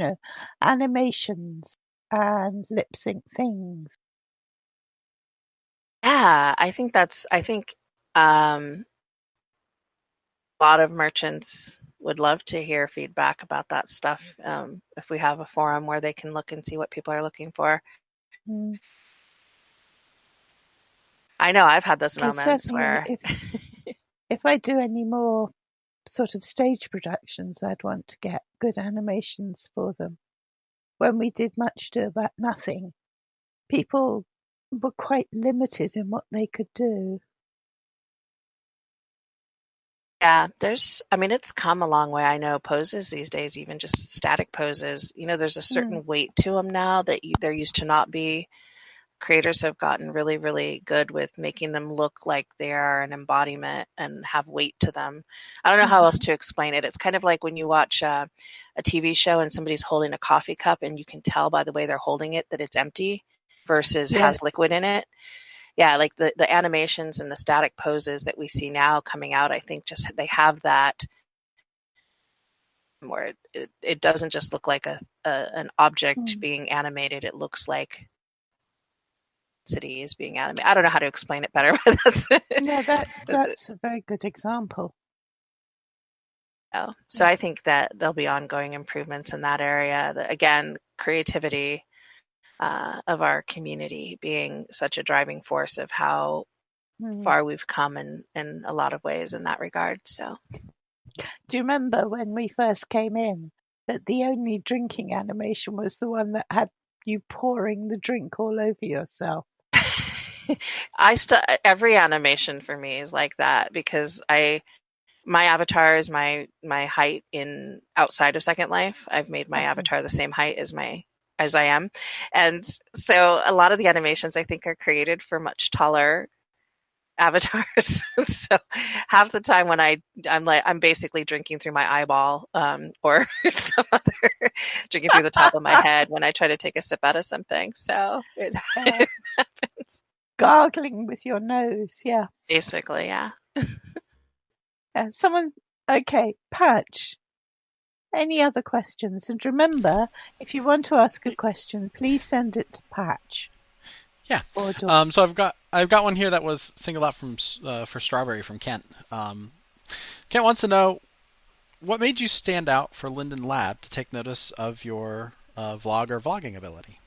Animations and lip sync things. Yeah, I think a lot of merchants would love to hear feedback about that stuff. If we have a forum where they can look and see what people are looking for. I know I've had those moments where if I do any more sort of stage productions, I'd want to get good animations for them. When we did Much Ado About Nothing, people were quite limited in what they could do. Yeah, it's come a long way. I know poses these days, even just static poses, there's a certain weight to them now that there used to not be. Creators have gotten really, really good with making them look like they are an embodiment and have weight to them. I don't know how else to explain it. It's kind of like when you watch a TV show and somebody's holding a coffee cup and you can tell by the way they're holding it that it's empty versus has liquid in it. Yeah, like the animations and the static poses that we see now coming out, I think just they have that where it doesn't just look like an object being animated. It looks like city is being animated. I don't know how to explain it better, but that's a very good example. So I think that there'll be ongoing improvements in that area. Again, creativity of our community being such a driving force of how far we've come in a lot of ways in that regard. So, do you remember when we first came in that the only drinking animation was the one that had you pouring the drink all over yourself? every animation for me is like that because my avatar is my height in outside of Second Life. I've made my avatar the same height as I am. And so a lot of the animations I think are created for much taller avatars. So half the time when I'm basically drinking through my eyeball, or some other drinking through the top of my head when I try to take a sip out of something. So it happens. Gargling with your nose, yeah. Basically, yeah. Okay, Patch. Any other questions? And remember, if you want to ask a question, please send it to Patch. Yeah. Or Dawn. So I've got one here that was singled out for Strawberry from Kent. Kent wants to know what made you stand out for Linden Lab to take notice of your vlog or vlogging ability.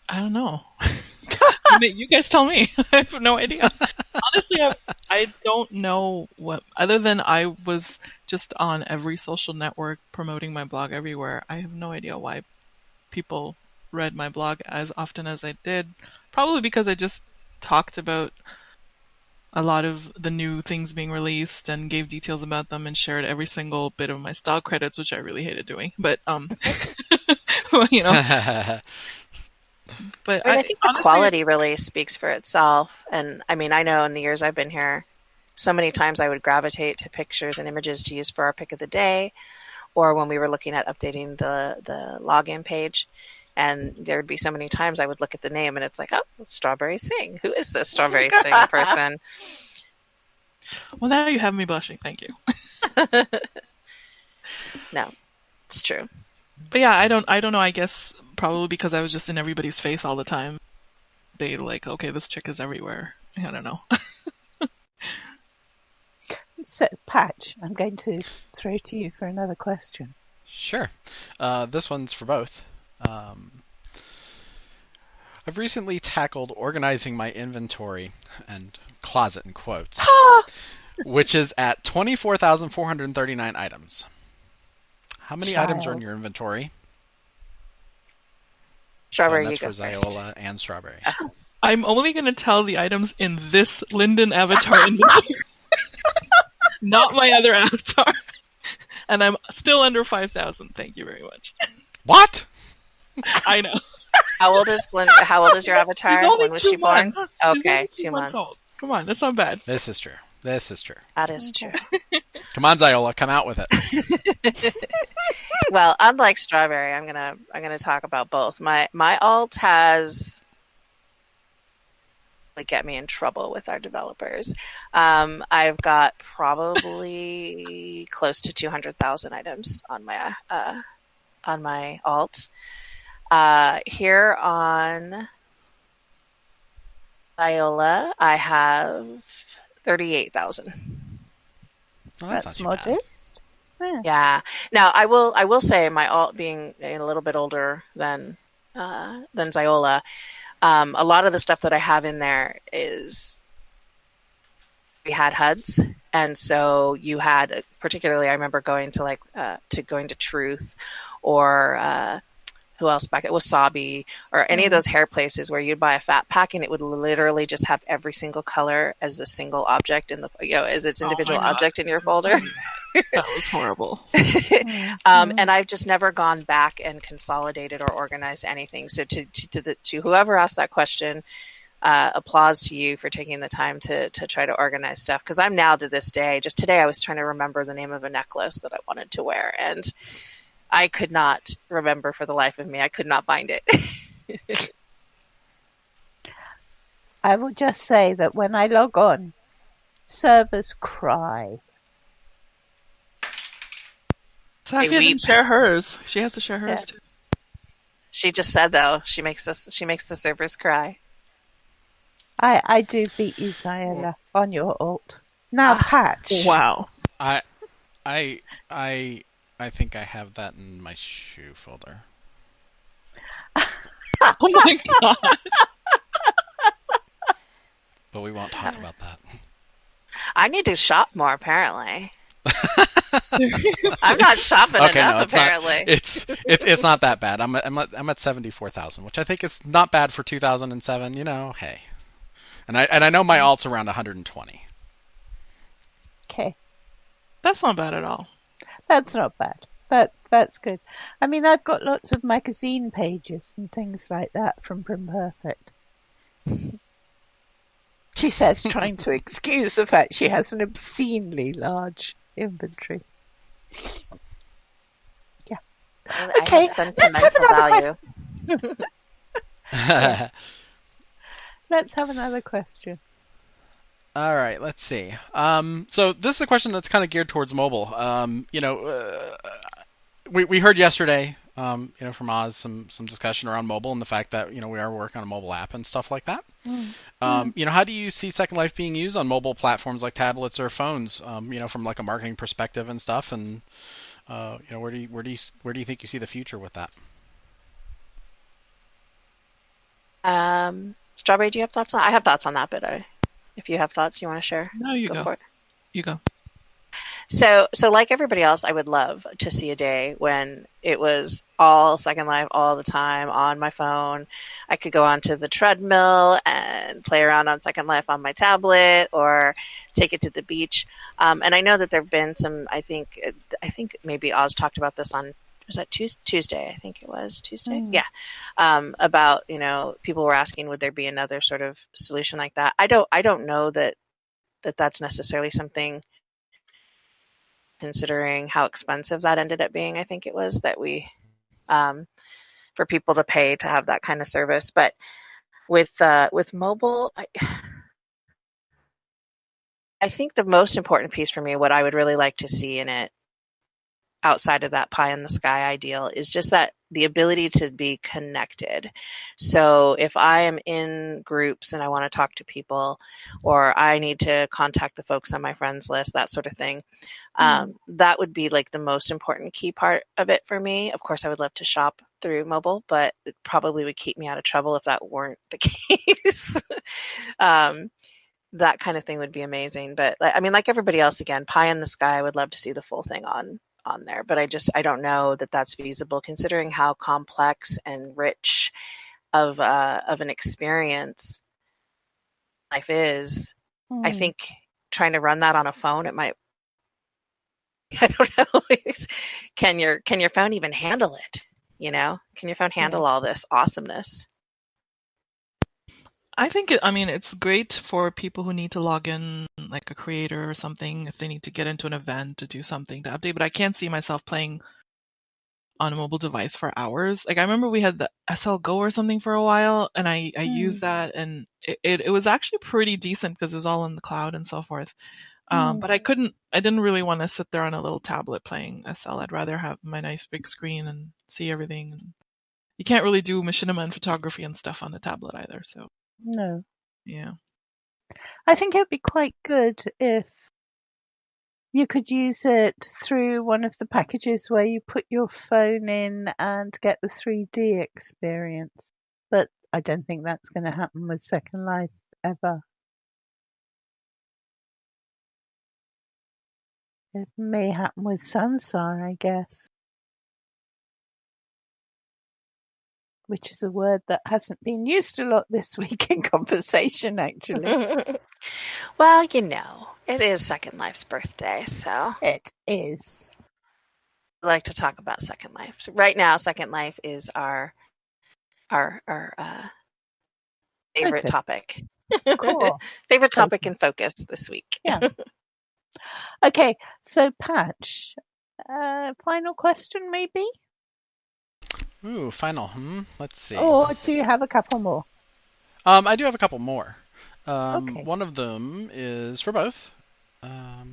I don't know. You guys tell me. I have no idea. Honestly, I don't know what, other than I was just on every social network promoting my blog everywhere. I have no idea why people read my blog as often as I did. Probably because I just talked about a lot of the new things being released and gave details about them and shared every single bit of my style credits, which I really hated doing. But, well, you know. But I think the honestly, quality really speaks for itself. And I mean, I know in the years I've been here, so many times I would gravitate to pictures and images to use for our pick of the day, or when we were looking at updating the login page. And there'd be so many times I would look at the name and it's like, oh, Strawberry Singh. Who is this Strawberry Singh person? Well, now you have me blushing. Thank you. No, it's true. But yeah, I don't know. I guess probably because I was just in everybody's face all the time. They like, okay, this chick is everywhere. I don't know. So, Patch, I'm going to throw to you for another question. Sure. This one's for both. I've recently tackled organizing my inventory and closet in quotes, which is at 24,439 items. How many items are in your inventory? Strawberry, so that's you go for first. Xiola and Strawberry. I'm only going to tell the items in this Linden avatar inventory, not my other avatar. And I'm still under 5,000. Thank you very much. What? I know. How old is your avatar? She's only When was 2 she born? months. Okay, She's 2 months. old. Come on, that's not bad. This is true. That is true. Come on, Xiola, come out with it. Well, unlike Strawberry, I'm gonna talk about both. My alt has get me in trouble with our developers. I've got probably close to 200,000 items on my alt. Here on Xiola, I have 38,000. Well, that's modest. Yeah. Now I will say my alt being a little bit older than Xiola, a lot of the stuff that I have in there is we had HUDs, and so you had particularly I remember going to Truth or who else back at Wasabi or any of those hair places where you'd buy a fat pack and it would literally just have every single color as a single object in the as its individual object in your folder. That was horrible. And I've just never gone back and consolidated or organized anything. So to whoever asked that question, applause to you for taking the time to try to organize stuff. Because I'm now to this day, just today I was trying to remember the name of a necklace that I wanted to wear, and I could not remember for the life of me. I could not find it. I will just say that when I log on, servers cry. Safia didn't share hers. She has to share hers too. She just said though, she makes the servers cry. I do beat you, Xiola, on your alt. Now, Patch. Wow. I think I have that in my shoe folder. Oh my god. But we won't talk about that. I need to shop more, apparently. I'm not shopping Okay, enough, no, it's apparently. not. It's not that bad. I'm at 74,000, which I think is not bad for 2007. Hey, and I know my alt's around 120. Okay, That's not bad at all. that's not bad. That's good. I mean, I've got lots of magazine pages and things like that from Perfect. She says, trying to excuse the fact she has an obscenely large inventory. Yeah. Okay, let's have another question. Yeah. Let's have another question. All right, let's see. So this is a question that's kind of geared towards mobile. We heard yesterday, from Oz some discussion around mobile and the fact that we are working on a mobile app and stuff like that. How do you see Second Life being used on mobile platforms like tablets or phones? From like a marketing perspective and stuff, and where do you think you see the future with that? Strawberry, do you have thoughts on? I have thoughts on that, but if you have thoughts you want to share, No, you go. For it. You go. So like everybody else, I would love to see a day when it was all Second Life all the time on my phone. I could go onto the treadmill and play around on Second Life on my tablet or take it to the beach. And I know that there have been some, I think maybe Oz talked about this on, was that Tuesday? I think it was Tuesday. Yeah. About, people were asking, would there be another sort of solution like that? I don't know that that's necessarily something, considering how expensive that ended up being. I think it was that we, for people to pay to have that kind of service. But with mobile, I think the most important piece for me, what I would really like to see in it, outside of that pie in the sky ideal, is just that the ability to be connected. So if I am in groups and I want to talk to people, or I need to contact the folks on my friends list, that sort of thing, that would be like the most important key part of it for me. Of course, I would love to shop through mobile, but it probably would keep me out of trouble if that weren't the case. That kind of thing would be amazing. But I mean, like everybody else, again, pie in the sky, I would love to see the full thing on there, but I don't know that that's feasible, considering how complex and rich of an experience life is. I think trying to run that on a phone, it might, I don't know. Can your phone even handle it? Can your phone handle all this awesomeness? I think it's great for people who need to log in, like a creator or something, if they need to get into an event to do something to update, but I can't see myself playing on a mobile device for hours. Like I remember we had the SL Go or something for a while, and I used that, and it was actually pretty decent because it was all in the cloud and so forth. But I didn't really want to sit there on a little tablet playing SL. I'd rather have my nice big screen and see everything. And you can't really do machinima and photography and stuff on the tablet either, so. No. Yeah. I think it would be quite good if you could use it through one of the packages where you put your phone in and get the 3D experience. But I don't think that's going to happen with Second Life ever. It may happen with Sansar, I guess. Which is a word that hasn't been used a lot this week in conversation, actually. Well, it is Second Life's birthday, so. It is. I like to talk about Second Life. So right now, Second Life is our favorite topic. Cool. Favorite topic and focus this week. Yeah. Okay, so Patch, final question maybe? Ooh, final. Let's see. Or do you have a couple more? I do have a couple more. Okay. One of them is for both. How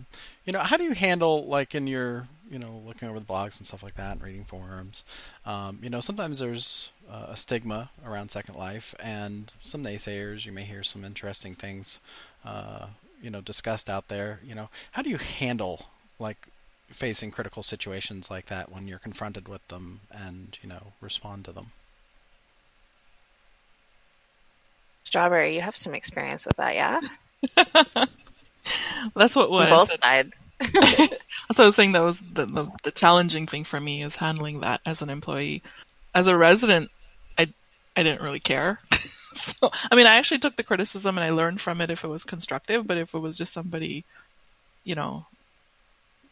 do you handle, like, in your, looking over the blogs and stuff like that and reading forums, sometimes there's a stigma around Second Life and some naysayers. You may hear some interesting things, discussed out there. How do you handle, like, facing critical situations like that when you're confronted with them and, respond to them? Strawberry, you have some experience with that, yeah? That's what On both sides. So I was saying that was the challenging thing for me, is handling that as an employee. As a resident, I didn't really care. So I mean, I actually took the criticism and I learned from it if it was constructive, but if it was just somebody,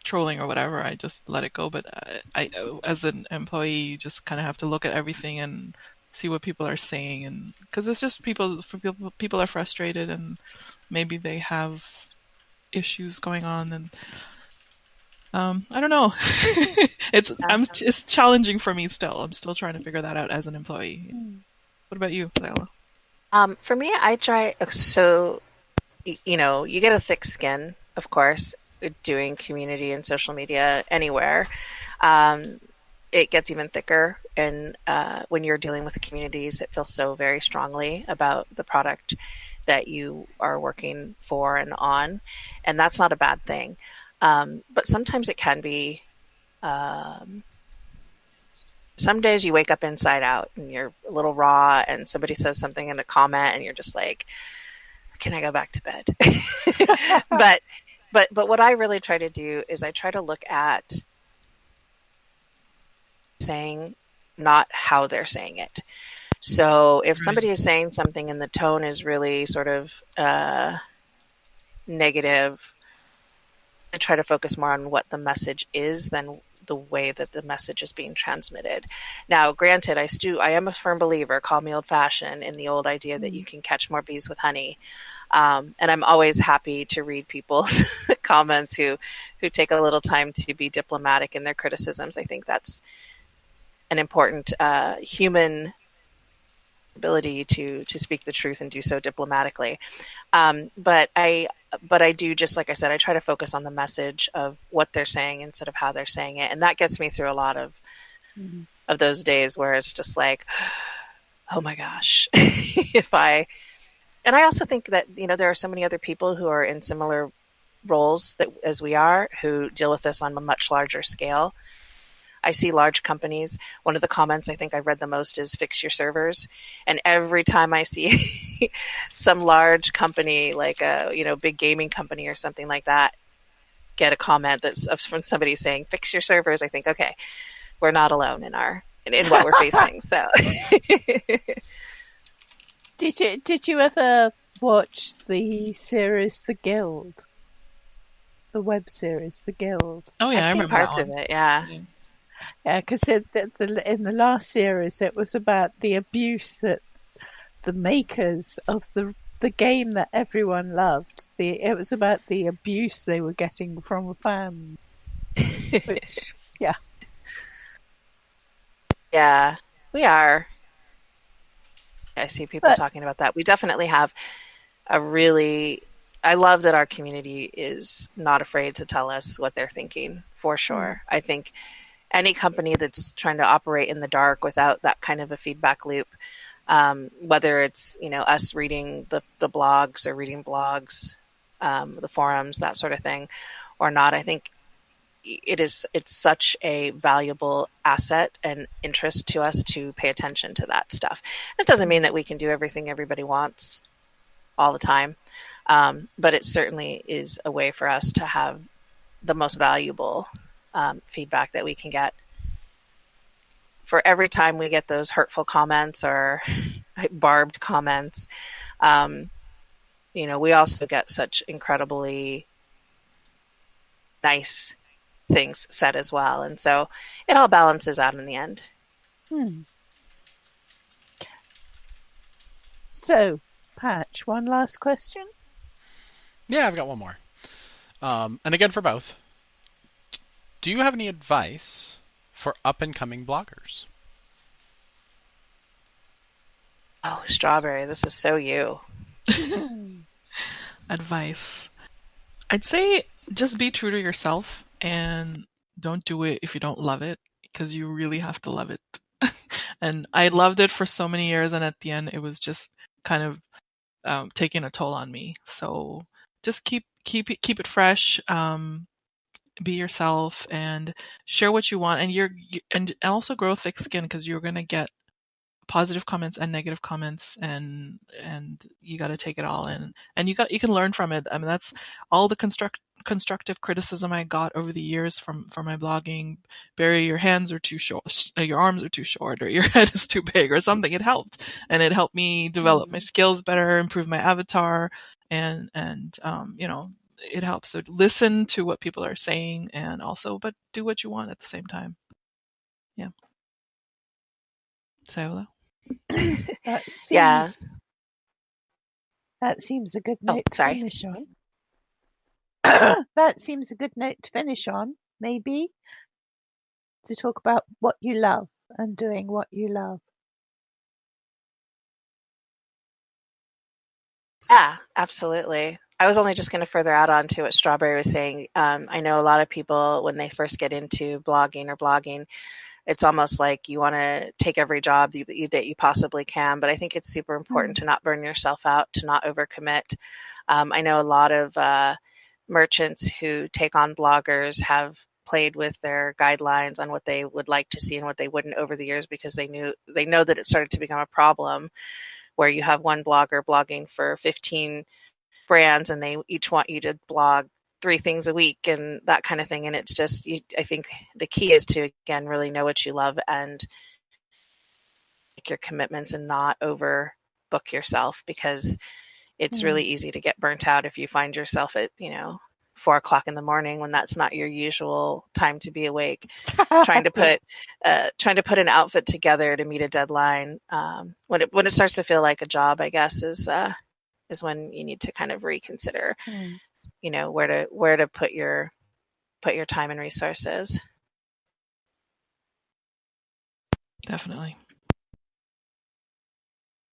trolling or whatever, I just let it go. But I as an employee, you just kind of have to look at everything and see what people are saying, and because it's just people are frustrated and maybe they have issues going on, and I don't know. It's challenging for me still. I'm still trying to figure that out as an employee. What about you, Xiola? For me, I try, so, you get a thick skin, of course, doing community and social media anywhere. It gets even thicker, and when you're dealing with communities that feel so very strongly about the product that you are working for and on, and that's not a bad thing. But sometimes it can be. Some days you wake up inside out and you're a little raw, and somebody says something in a comment, and you're just like, "Can I go back to bed?" but what I really try to do is I try to look at saying, not how they're saying it. So if somebody is saying something and the tone is really sort of negative, I try to focus more on what the message is than the way that the message is being transmitted. Now, granted, I am a firm believer, call me old-fashioned, in the old idea that you can catch more bees with honey. And I'm always happy to read people's comments who take a little time to be diplomatic in their criticisms. I think that's an important human ability to speak the truth and do so diplomatically. But I do, just like I said, I try to focus on the message of what they're saying instead of how they're saying it. And that gets me through a lot of those days where it's just like, oh my gosh, and I also think that, there are so many other people who are in similar roles as we are, who deal with this on a much larger scale. I see large companies. One of the comments I think I read the most is "fix your servers," and every time I see some large company, like a big gaming company or something like that, get a comment that's from somebody saying "fix your servers," I think, okay, we're not alone in what we're facing. So, Did you ever watch the series The Guild? The web series The Guild? Oh yeah, I've I seen remember parts that of one. it. Yeah. Yeah, because in the last series, it was about the abuse that the makers of the game that everyone loved. It was about the abuse they were getting from fans. Which, yeah. Yeah, we are. I see people But talking about that. We definitely have I love that our community is not afraid to tell us what they're thinking, for sure. I think any company that's trying to operate in the dark without that kind of a feedback loop, whether it's, us reading the blogs or reading blogs, the forums, that sort of thing, or not, I think it's such a valuable asset and interest to us to pay attention to that stuff. It doesn't mean that we can do everything everybody wants all the time, but it certainly is a way for us to have the most valuable feedback that we can get. For every time we get those hurtful comments or barbed comments, we also get such incredibly nice things said as well. And so it all balances out in the end. So, Patch, one last question? Yeah, I've got one more. And again for both. Do you have any advice for up-and-coming bloggers? Oh, Strawberry, this is so you. Advice. I'd say just be true to yourself and don't do it if you don't love it, because you really have to love it. And I loved it for so many years, and at the end it was just kind of taking a toll on me. So just keep it fresh. Be yourself and share what you want, and also grow thick skin, because you're gonna get positive comments and negative comments, and you got to take it all in, and you can learn from it. I mean, that's all the constructive criticism I got over the years from my blogging, Barry, your hands are too short, your arms are too short, or your head is too big, or something. It helped, and it helped me develop my skills better, improve my avatar, and it helps. So listen to what people are saying, and also, but do what you want at the same time. Yeah. Xiola? That seems a good note to sorry. finish on. That seems a good note to finish on, maybe, to talk about what you love and doing what you love. Yeah, absolutely. I was only just going to further add on to what Strawberry was saying. I know a lot of people, when they first get into blogging, it's almost like you want to take every job that you possibly can. But I think it's super important to not burn yourself out, to not overcommit. I know a lot of merchants who take on bloggers have played with their guidelines on what they would like to see and what they wouldn't over the years, because they know that it started to become a problem where you have one blogger blogging for 15 brands and they each want you to blog 3 things a week and that kind of thing. And it's just, I think the key is to, again, really know what you love and make your commitments and not overbook yourself, because it's really easy to get burnt out if you find yourself at, 4 o'clock in the morning when that's not your usual time to be awake, trying to put an outfit together to meet a deadline. When it starts to feel like a job, I guess, is when you need to kind of reconsider, where to put your time and resources. Definitely.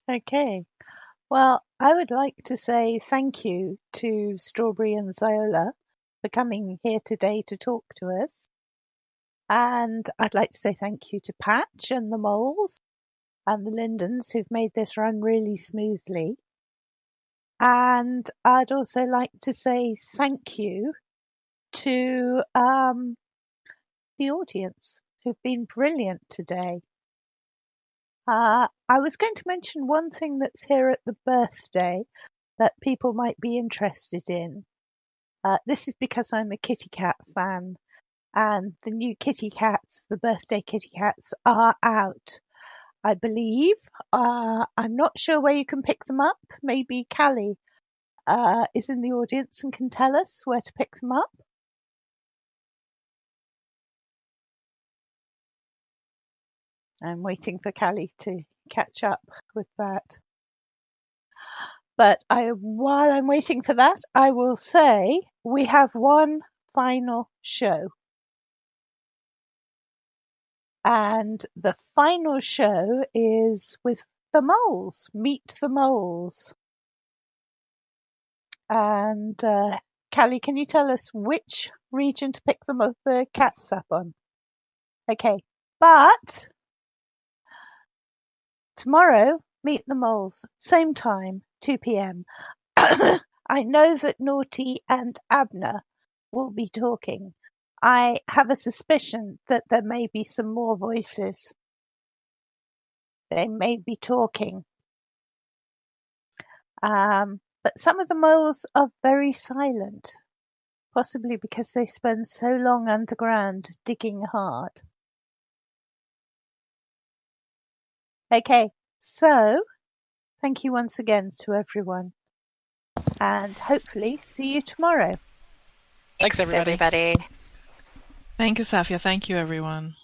Okay. Well, I would like to say thank you to Strawberry and Xiola for coming here today to talk to us. And I'd like to say thank you to Patch and the Moles and the Lindens who've made this run really smoothly. And I'd also like to say thank you to the audience who've been brilliant today. I was going to mention one thing that's here at the birthday that people might be interested in. This is because I'm a kitty cat fan, and the new kitty cats, the birthday kitty cats, are out, I believe. I'm not sure where you can pick them up. Maybe Callie is in the audience and can tell us where to pick them up. I'm waiting for Callie to catch up with that. But while I'm waiting for that, I will say we have one final show. And the final show is with the moles. Meet the moles. And Callie, can you tell us which region to pick the cats up on? Okay, but tomorrow, meet the moles, same time, 2 p.m. I know that Naughty and Abner will be talking. I have a suspicion that there may be some more voices. They may be talking. But some of the moles are very silent, possibly because they spend so long underground digging hard. Okay, so thank you once again to everyone, and hopefully see you tomorrow. Thanks, everybody. Everybody. Thank you, Safia. Thank you, everyone.